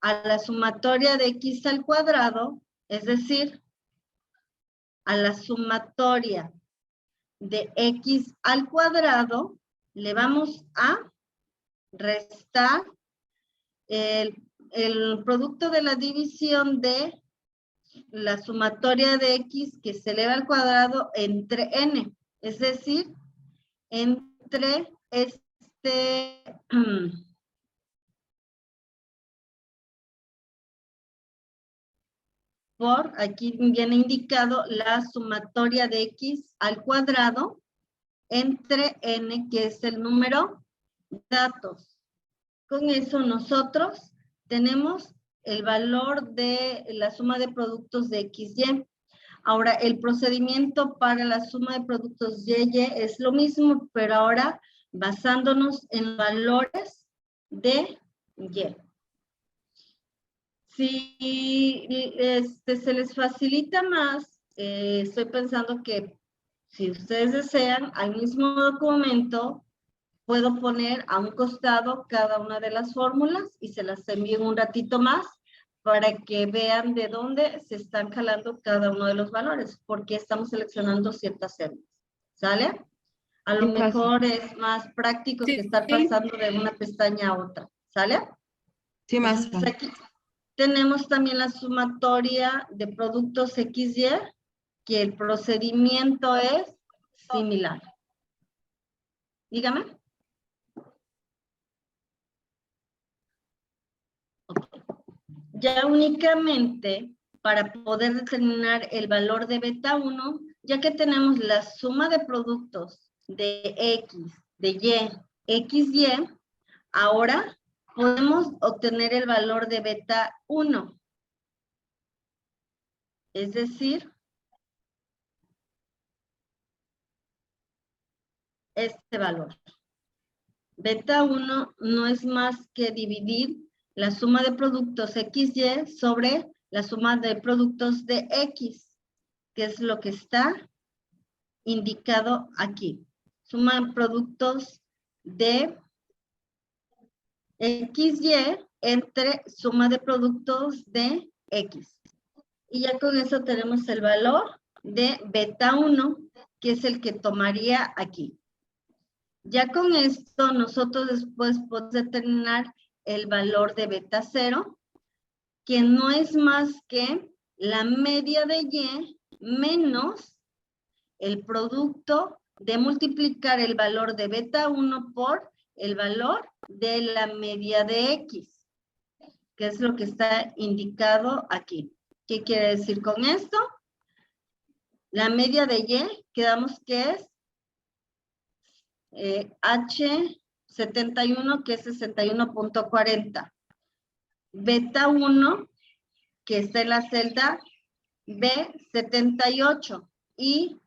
Speaker 1: a la sumatoria de X al cuadrado, es decir, a la sumatoria de X al cuadrado, le vamos a restar el producto de la división de la sumatoria de X que se eleva al cuadrado entre N, es decir, entre por, aquí viene indicado la sumatoria de X al cuadrado entre N, que es el número de datos. Con eso nosotros tenemos el valor de la suma de productos de XY. Ahora, el procedimiento para la suma de productos YY es lo mismo, pero ahora basándonos en valores de Y. Si se les facilita más, estoy pensando que si ustedes desean, al mismo documento, puedo poner a un costado cada una de las fórmulas y se las envío un ratito más para que vean de dónde se están jalando cada uno de los valores, porque estamos seleccionando ciertas celdas. ¿Sale? A lo mejor es más práctico que estar pasando de una pestaña a otra. ¿Sale?
Speaker 5: Sí, más.
Speaker 1: Entonces, aquí tenemos también la sumatoria de productos XY, que el procedimiento es similar. Dígame. Okay. Ya únicamente para poder determinar el valor de beta 1, ya que tenemos la suma de productos de X, de Y, XY, ahora podemos obtener el valor de beta 1. Es decir, este valor. Beta 1 no es más que dividir la suma de productos XY sobre la suma de productos de X, que es lo que está indicado aquí. Suma de productos de XY entre suma de productos de X. Y ya con eso tenemos el valor de beta 1, que es el que tomaría aquí. Ya con esto nosotros después podemos determinar el valor de beta 0, que no es más que la media de Y menos el producto de multiplicar el valor de beta 1 por el valor de la media de X, que es lo que está indicado aquí. ¿Qué quiere decir con esto? La media de Y, quedamos que es H71, que es 61.40. Beta 1, que está en la celda B78. Y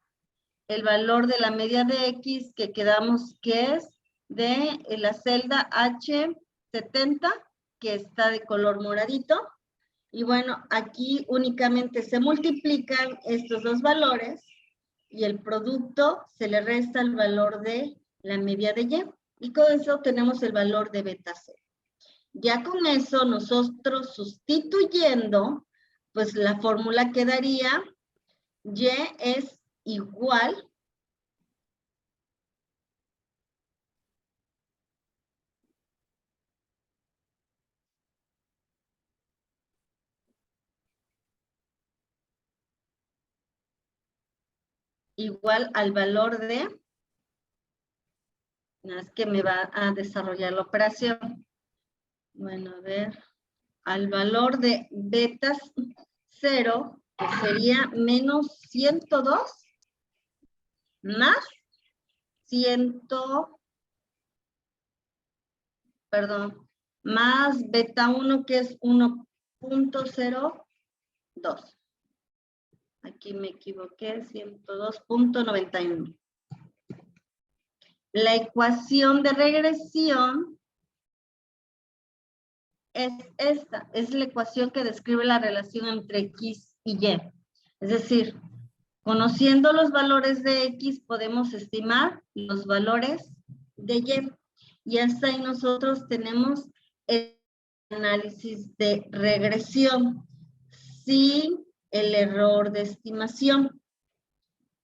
Speaker 1: el valor de la media de X, que quedamos que es de la celda H70, que está de color moradito. Y bueno, aquí únicamente se multiplican estos dos valores y el producto se le resta el valor de la media de Y. Y con eso tenemos el valor de beta 0. Ya con eso nosotros sustituyendo, pues la fórmula quedaría Y es igual al valor de, es que me va a desarrollar la operación. Bueno, a ver, al valor de beta 0, que sería menos 102, más 100, perdón, más beta 1, que es 1.02. Aquí me equivoqué, 102.91. La ecuación de regresión es esta, es la ecuación que describe la relación entre X y Y. Es decir, conociendo los valores de X, podemos estimar los valores de Y. Y hasta ahí nosotros tenemos el análisis de regresión sin el error de estimación.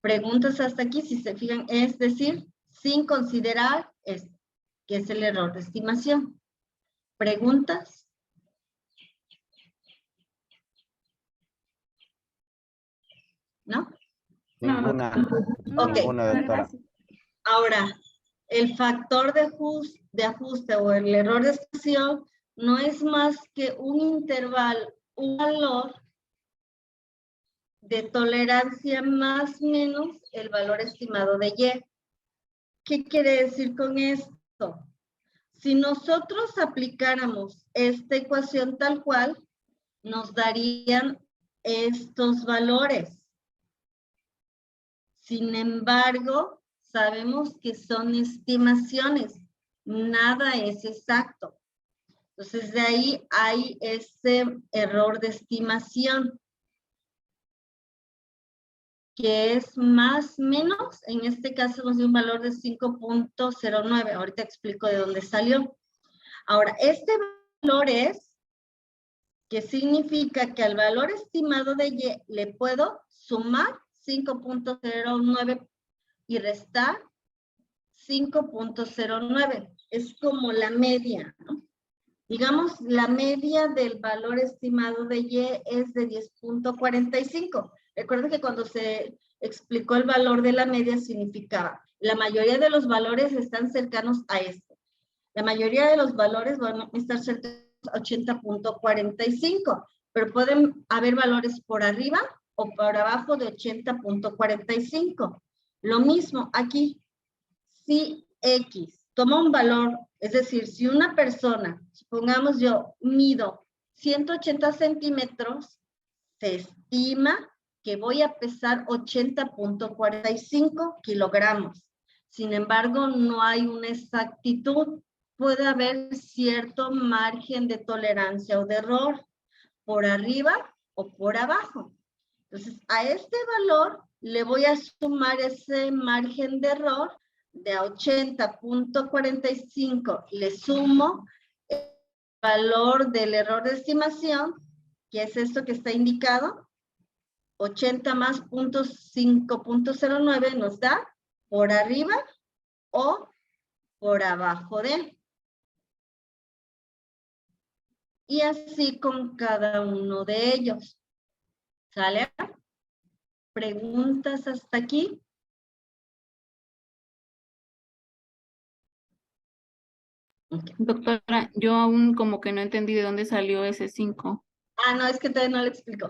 Speaker 1: Preguntas hasta aquí, si se fijan, es decir, sin considerar esto, que es el error de estimación. ¿Preguntas? ¿No?
Speaker 7: Ninguna,
Speaker 1: Ok.
Speaker 7: ninguna, doctora.
Speaker 1: Ahora, el factor de ajuste o el error de estimación no es más que un intervalo, un valor de tolerancia más menos el valor estimado de Y. ¿Qué quiere decir con esto? Si nosotros aplicáramos esta ecuación tal cual, nos darían estos valores. Sin embargo, sabemos que son estimaciones, nada es exacto. Entonces, de ahí hay ese error de estimación, que es más menos, en este caso nos dio un valor de 5.09. Ahorita explico de dónde salió. Ahora, este valor es, que significa que al valor estimado de Y le puedo sumar 5.09 y restar 5.09. Es como la media, ¿no? Digamos, la media del valor estimado de Y es de 10.45. Recuerden que cuando se explicó el valor de la media significaba, la mayoría de los valores están cercanos a esto. La mayoría de los valores van a estar cercanos a 80.45, pero pueden haber valores por arriba o por abajo de 80.45. Lo mismo aquí, si X toma un valor, es decir, si una persona, supongamos yo, mido 180 centímetros, se estima que voy a pesar 80.45 kilogramos. Sin embargo, no hay una exactitud. Puede haber cierto margen de tolerancia o de error por arriba o por abajo. Entonces, a este valor le voy a sumar ese margen de error de 80.45. Le sumo el valor del error de estimación, que es esto que está indicado. 80 más 5.09 nos da por arriba o por abajo de. Y así con cada uno de ellos. ¿Sale? ¿Preguntas hasta aquí? Okay.
Speaker 6: Doctora, yo aún como que no entendí de dónde salió ese 5.
Speaker 1: Ah, no, es que todavía no lo explico.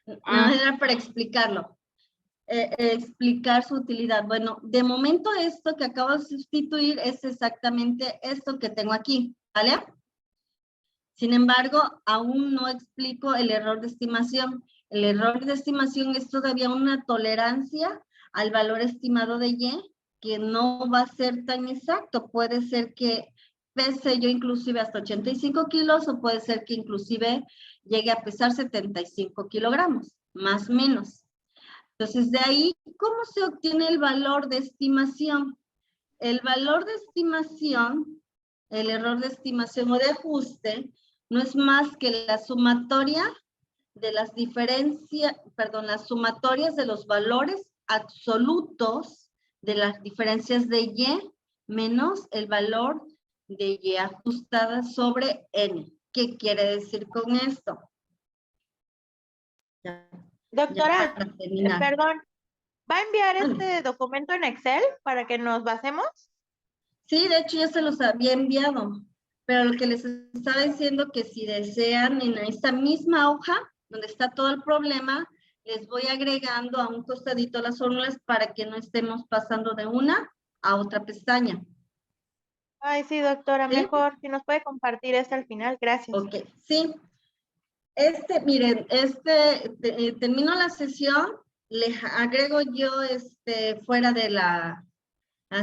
Speaker 1: No era para explicarlo. Explicar su utilidad. Bueno, de momento esto que acabo de sustituir es exactamente esto que tengo aquí, ¿vale? Sin embargo, aún no explico el error de estimación. El error de estimación es todavía una tolerancia al valor estimado de Y, que no va a ser tan exacto. Puede ser que pese yo inclusive hasta 85 kilos o puede ser que inclusive llegue a pesar 75 kilogramos, más o menos. Entonces, de ahí, ¿cómo se obtiene el valor de estimación? El valor de estimación, el error de estimación o de ajuste, no es más que la sumatoria de las diferencias, perdón, las sumatorias de los valores absolutos de las diferencias de Y menos el valor de Y ajustada sobre N. ¿Qué quiere decir con esto?
Speaker 11: Doctora, perdón, ¿va a enviar este documento en Excel para que nos basemos?
Speaker 1: Sí, de hecho ya se los había enviado, pero lo que les estaba diciendo que si desean en esta misma hoja, donde está todo el problema, les voy agregando a un costadito las fórmulas para que no estemos pasando de una a otra pestaña.
Speaker 11: Ay, sí, doctora,
Speaker 1: ¿Sí?
Speaker 11: mejor, si nos puede compartir esto al final, gracias.
Speaker 1: Ok, sí. Miren, termino la sesión, les agrego yo fuera de la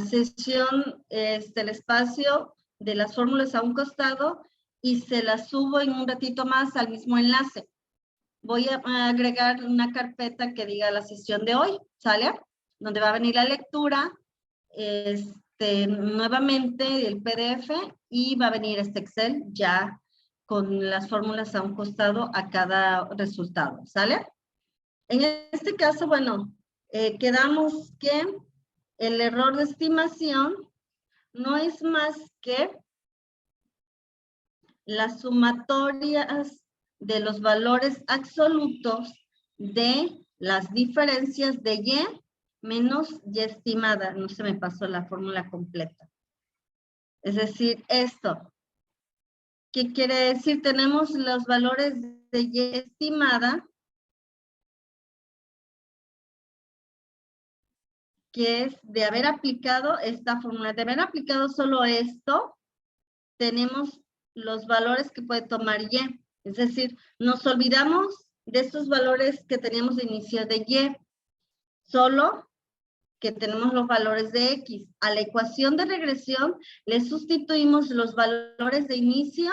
Speaker 1: sesión, el espacio de las fórmulas a un costado y se las subo en un ratito más al mismo enlace. Voy a agregar una carpeta que diga la sesión de hoy, ¿sale? Donde va a venir la lectura, nuevamente el PDF y va a venir este Excel ya con las fórmulas a un costado a cada resultado, ¿sale? En este caso, bueno, quedamos que el error de estimación no es más que las sumatorias de los valores absolutos de las diferencias de Y menos Y estimada. No se me pasó la fórmula completa. Es decir, esto. ¿Qué quiere decir? Tenemos los valores de Y estimada, que es de haber aplicado esta fórmula, de haber aplicado solo esto, tenemos los valores que puede tomar Y. Es decir, nos olvidamos de estos valores que teníamos de inicio de Y, solo que tenemos los valores de X. A la ecuación de regresión le sustituimos los valores de inicio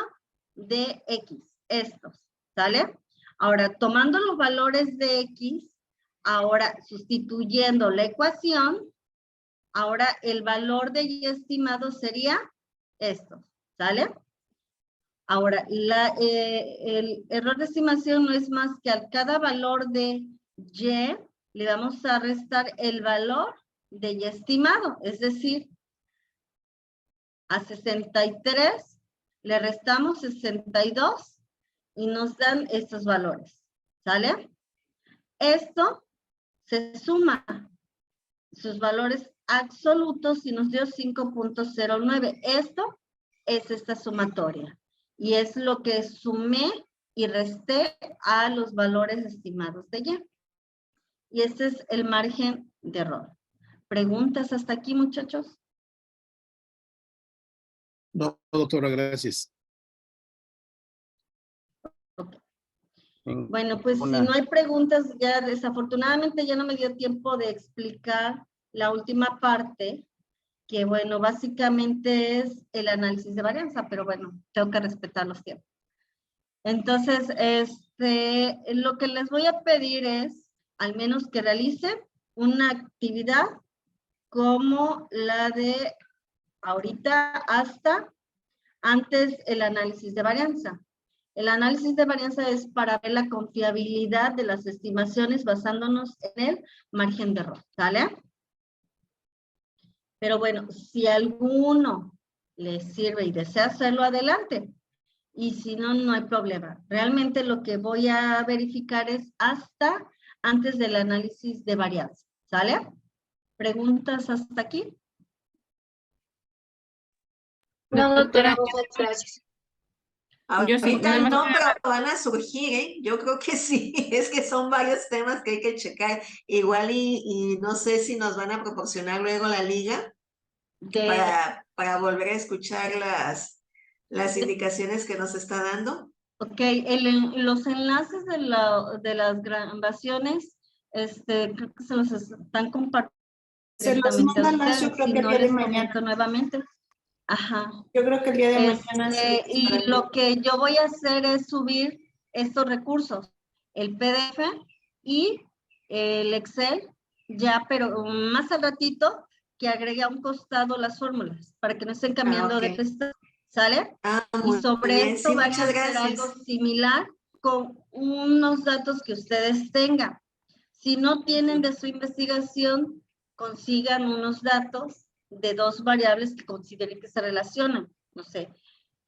Speaker 1: de X, estos, ¿sale? Ahora, tomando los valores de X, ahora sustituyendo la ecuación, ahora el valor de Y estimado sería estos, ¿sale? Ahora, el error de estimación no es más que a cada valor de Y le vamos a restar el valor de Y estimado, es decir, a 63 le restamos 62 y nos dan estos valores, ¿sale? Esto se suma sus valores absolutos y nos dio 5.09. Esto es esta sumatoria. Y es lo que sumé y resté a los valores estimados de Y. Y este es el margen de error. ¿Preguntas hasta aquí, muchachos?
Speaker 2: No, doctora, gracias.
Speaker 1: Okay. Bueno, pues si no hay preguntas, ya desafortunadamente ya no me dio tiempo de explicar la última parte que bueno, básicamente es el análisis de varianza, pero bueno, tengo que respetar los tiempos. Entonces, lo que les voy a pedir es, al menos que realicen una actividad como la de ahorita hasta antes el análisis de varianza. El análisis de varianza es para ver la confiabilidad de las estimaciones basándonos en el margen de error, ¿sale? Pero bueno, si alguno les sirve y desea hacerlo, adelante. Y si no, no hay problema. Realmente lo que voy a verificar es hasta antes del análisis de varianza, ¿sale? ¿Preguntas hasta aquí?
Speaker 10: No, doctora, muchas gracias.
Speaker 6: Yo sí,
Speaker 3: Ahorita
Speaker 6: nada más
Speaker 3: no,
Speaker 6: que-
Speaker 3: pero van a surgir, ¿eh? Yo creo que sí, es que son varios temas que hay que checar. Igual y no sé si nos van a proporcionar luego la liga para volver a escuchar las indicaciones que nos está dando.
Speaker 1: Ok, los enlaces de las grabaciones, creo que se los están compartiendo.
Speaker 12: Se los mandan más, yo creo
Speaker 1: si
Speaker 12: que el
Speaker 1: no
Speaker 12: día de
Speaker 1: les
Speaker 12: mañana.
Speaker 1: comento nuevamente. Ajá.
Speaker 12: Yo creo que el día de mañana sí.
Speaker 1: Y lo que yo voy a hacer es subir estos recursos, el PDF y el Excel, ya, pero más al ratito que agregue a un costado las fórmulas, para que no estén cambiando de pestaña, ¿sale? Y sobre
Speaker 3: bien,
Speaker 1: esto
Speaker 3: sí,
Speaker 1: van a
Speaker 3: muchas
Speaker 1: hacer
Speaker 3: gracias.
Speaker 1: algo similar con unos datos que ustedes tengan. Si no tienen de su investigación, consigan unos datos de dos variables que consideren que se relacionan, no sé,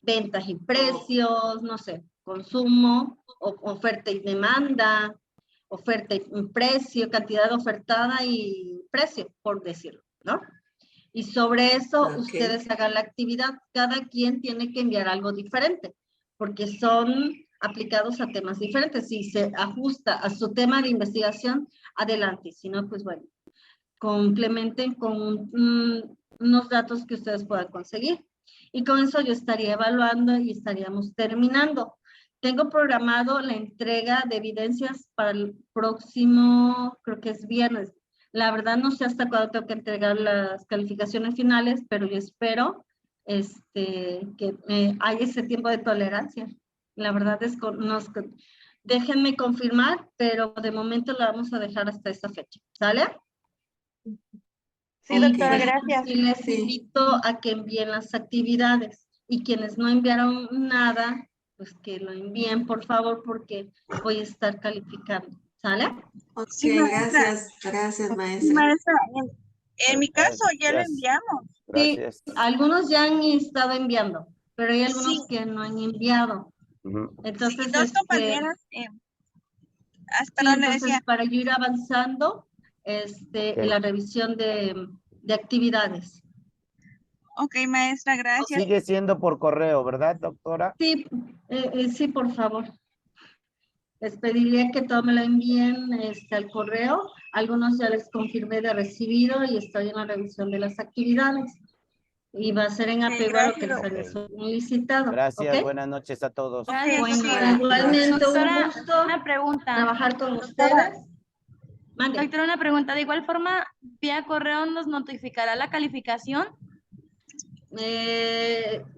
Speaker 1: ventas y precios, no sé, consumo, oferta y demanda, oferta y precio, cantidad ofertada y precio, por decirlo, ¿no? Y sobre eso ustedes hagan la actividad, cada quien tiene que enviar algo diferente, porque son aplicados a temas diferentes. Si se ajusta a su tema de investigación, adelante, si no, pues bueno, complementen con unos datos que ustedes puedan conseguir. Y con eso yo estaría evaluando y estaríamos terminando. Tengo programado la entrega de evidencias para el próximo, creo que es viernes. La verdad no sé hasta cuándo tengo que entregar las calificaciones finales, pero yo espero que haya ese tiempo de tolerancia. La verdad es que déjenme confirmar, pero de momento la vamos a dejar hasta esa fecha. ¿Sale?
Speaker 11: Sí, doctora, gracias.
Speaker 1: Y les invito a que envíen las actividades. Y quienes no enviaron nada, pues que lo envíen, por favor, porque voy a estar calificando. ¿Sale?
Speaker 3: Ok,
Speaker 8: Sí, maestra.
Speaker 3: gracias, maestra.
Speaker 8: Maestra, en mi caso ya lo enviamos.
Speaker 7: Gracias.
Speaker 1: Sí, algunos ya han estado enviando, pero hay algunos
Speaker 8: Sí.
Speaker 1: que no han enviado. Entonces,
Speaker 8: Sí, dos compañeras,
Speaker 1: perdón, entonces para yo ir avanzando, la revisión de actividades.
Speaker 8: Ok, maestra, gracias.
Speaker 7: Sigue siendo por correo, ¿verdad, doctora?
Speaker 1: Sí, sí, por favor. Les pediría que todo me lo envíen al correo. Algunos ya les confirmé de recibido y estoy en la revisión de las actividades. Y va a ser en apego a lo que se les ha solicitado.
Speaker 7: Gracias,
Speaker 1: ¿ok?
Speaker 7: buenas noches a todos.
Speaker 1: Bueno, igualmente
Speaker 8: Doctora,
Speaker 1: un gusto
Speaker 8: una pregunta.
Speaker 1: trabajar con ustedes. Mande.
Speaker 8: Doctora, una pregunta. De igual forma, vía correo nos notificará la calificación.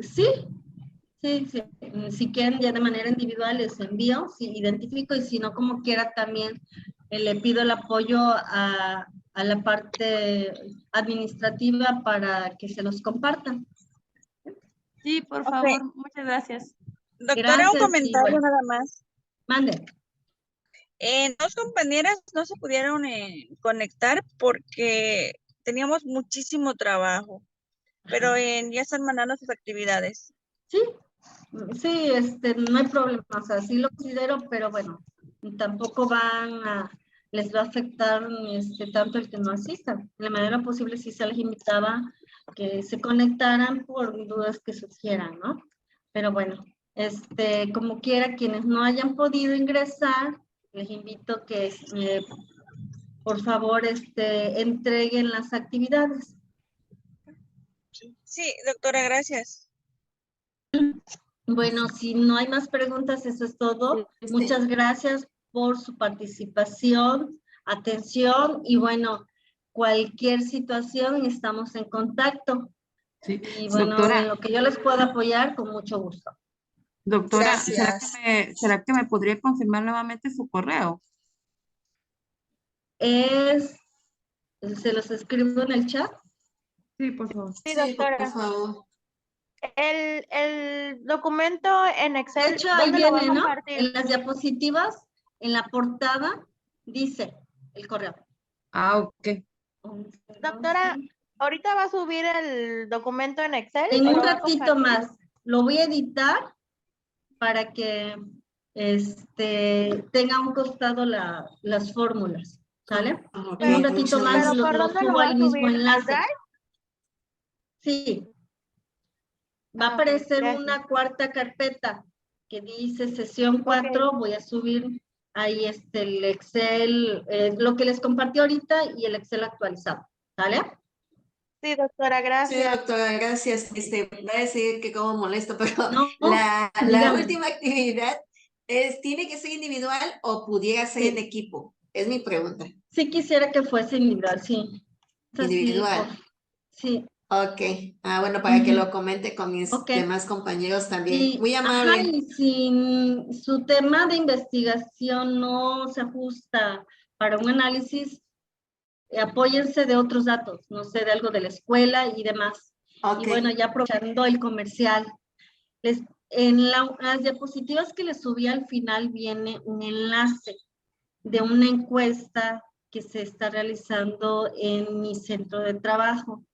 Speaker 1: Sí. Si quieren ya de manera individual les envío, si identifico y si no como quiera también le pido el apoyo a la parte administrativa para que se los compartan.
Speaker 8: Sí, por favor, muchas gracias.
Speaker 13: Doctora,
Speaker 1: Gracias,
Speaker 13: un comentario nada más.
Speaker 1: Mande.
Speaker 13: Dos compañeras no se pudieron conectar porque teníamos muchísimo trabajo, pero ya están mandando sus actividades.
Speaker 1: Sí, no hay problema, o sea, sí lo considero, pero bueno, tampoco les va a afectar tanto el que no asistan. De la manera posible sí se les invitaba que se conectaran por dudas que surgieran, ¿no? Pero bueno, como quiera, quienes no hayan podido ingresar, les invito que por favor entreguen las actividades.
Speaker 13: Sí, doctora, gracias.
Speaker 1: Bueno, si no hay más preguntas, eso es todo. Muchas gracias por su participación, atención y bueno, cualquier situación estamos en contacto.
Speaker 5: Sí.
Speaker 1: Y bueno,
Speaker 5: Doctora.
Speaker 1: en lo que yo les pueda apoyar, con mucho gusto.
Speaker 5: Doctora,
Speaker 10: Gracias.
Speaker 5: ¿será que me podría confirmar nuevamente su correo?
Speaker 1: Se los escribo en el chat.
Speaker 5: Sí, por favor.
Speaker 11: Sí,
Speaker 3: Sí, por
Speaker 11: doctora.
Speaker 3: favor.
Speaker 11: El documento en
Speaker 1: De
Speaker 11: Excel,
Speaker 1: hecho, ahí
Speaker 11: ¿dónde lo va a
Speaker 1: viene, ¿no?
Speaker 11: compartir?
Speaker 1: En las diapositivas, en la portada, dice el correo.
Speaker 5: Ah, ok.
Speaker 11: Doctora, ¿ahorita va a subir el documento en Excel?
Speaker 1: En
Speaker 11: o
Speaker 1: un
Speaker 11: lo va a
Speaker 1: ratito
Speaker 11: compartir?
Speaker 1: más. Lo voy a editar para que tenga a un costado las fórmulas. ¿Sale?
Speaker 3: Ok,
Speaker 1: En un ratito
Speaker 3: muchas
Speaker 1: más
Speaker 3: gracias.
Speaker 11: ¿Pero por
Speaker 1: lo
Speaker 11: dónde lo
Speaker 1: subo
Speaker 11: va a
Speaker 1: al mismo
Speaker 11: subir? ¿Al
Speaker 1: enlace.
Speaker 11: Drive?
Speaker 1: Sí. Va a
Speaker 11: Ah, ok,
Speaker 1: aparecer
Speaker 11: gracias.
Speaker 1: una cuarta carpeta que dice sesión 4. Voy a subir ahí el Excel, lo que les compartí ahorita y el Excel actualizado. ¿Sale?
Speaker 11: Sí, doctora,
Speaker 3: Sí,
Speaker 11: gracias.
Speaker 3: doctora, gracias. Va a decir que como molesto, pero
Speaker 1: No,
Speaker 3: la
Speaker 1: dígame.
Speaker 3: última actividad ¿tiene que ser individual o pudiera ser
Speaker 1: Sí.
Speaker 3: en equipo? Es mi pregunta.
Speaker 1: Sí quisiera que fuese individual, sí. Es así,
Speaker 3: Individual.
Speaker 1: sí.
Speaker 3: Ok. Ah, bueno, para que
Speaker 1: Ujú.
Speaker 3: lo comente con mis
Speaker 1: Ok.
Speaker 3: demás compañeros también.
Speaker 1: Y,
Speaker 3: Muy
Speaker 1: ajá,
Speaker 3: amable.
Speaker 1: y si su tema de investigación no se ajusta para un análisis, apóyense de otros datos, no sé, de algo de la escuela y demás.
Speaker 3: Ok.
Speaker 1: Y bueno, ya aprovechando el comercial, en las diapositivas que les subí al final viene un enlace de una encuesta que se está realizando en mi centro de trabajo.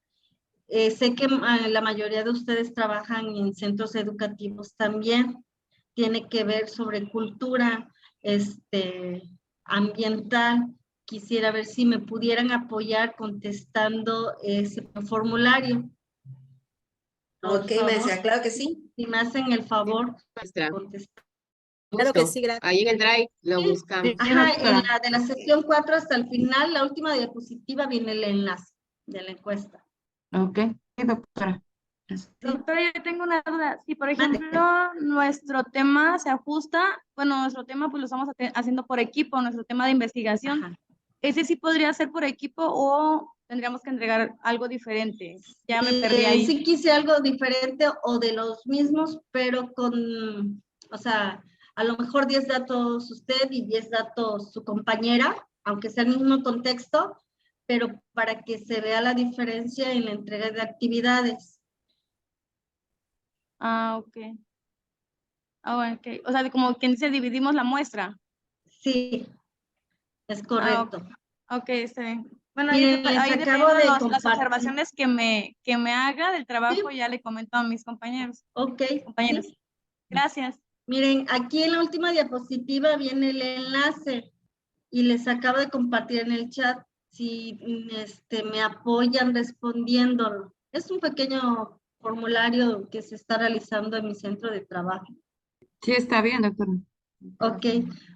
Speaker 1: Sé que la mayoría de ustedes trabajan en centros educativos también. Tiene que ver sobre cultura ambiental. Quisiera ver si me pudieran apoyar contestando ese formulario.
Speaker 3: Ok, maestra, claro que sí.
Speaker 1: Si me hacen el favor
Speaker 14: Maestra.
Speaker 1: contestar.
Speaker 14: Claro que sí, gracias. Ahí en el Drive lo buscamos.
Speaker 1: Ajá, en la de la sesión 4 hasta el final, la última diapositiva, viene el enlace de la encuesta.
Speaker 5: Ok, doctora.
Speaker 8: Doctora, yo tengo una duda. Si, por ejemplo, nuestro tema se ajusta, bueno, nuestro tema pues lo estamos haciendo por equipo, nuestro tema de investigación,
Speaker 1: Ajá.
Speaker 8: ¿ese sí podría ser por equipo o tendríamos que entregar algo diferente? Ya me perdí ahí.
Speaker 1: Sí quise algo diferente o de los mismos, pero con, o sea, a lo mejor 10 datos usted y 10 datos su compañera, aunque sea el mismo contexto, pero para que se vea la diferencia en la entrega de actividades.
Speaker 8: Ah, ok. Ah, bueno, ok. O sea, como quien dice, dividimos la muestra.
Speaker 1: Sí, es correcto.
Speaker 8: Ok, está bien. Bueno,
Speaker 1: Miren,
Speaker 8: ahí
Speaker 1: les acabo
Speaker 8: dependiendo
Speaker 1: de
Speaker 8: las
Speaker 1: compartir.
Speaker 8: observaciones que me haga del trabajo, ya le comento a mis compañeros.
Speaker 1: Ok.
Speaker 8: Compañeros.
Speaker 1: Sí.
Speaker 8: Gracias.
Speaker 1: Miren, aquí en la última diapositiva viene el enlace y les acabo de compartir en el chat. Si me apoyan respondiéndolo. Es un pequeño formulario que se está realizando en mi centro de trabajo.
Speaker 5: Sí, está bien, doctora.
Speaker 1: Ok,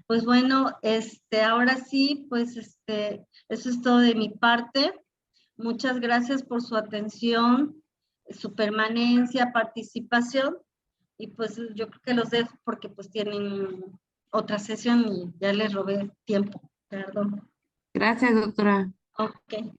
Speaker 1: pues bueno, ahora sí, pues eso es todo de mi parte. Muchas gracias por su atención, su permanencia, participación, y pues yo creo que los dejo porque pues tienen otra sesión y ya les robé tiempo, perdón.
Speaker 5: Gracias, doctora.
Speaker 1: Ok.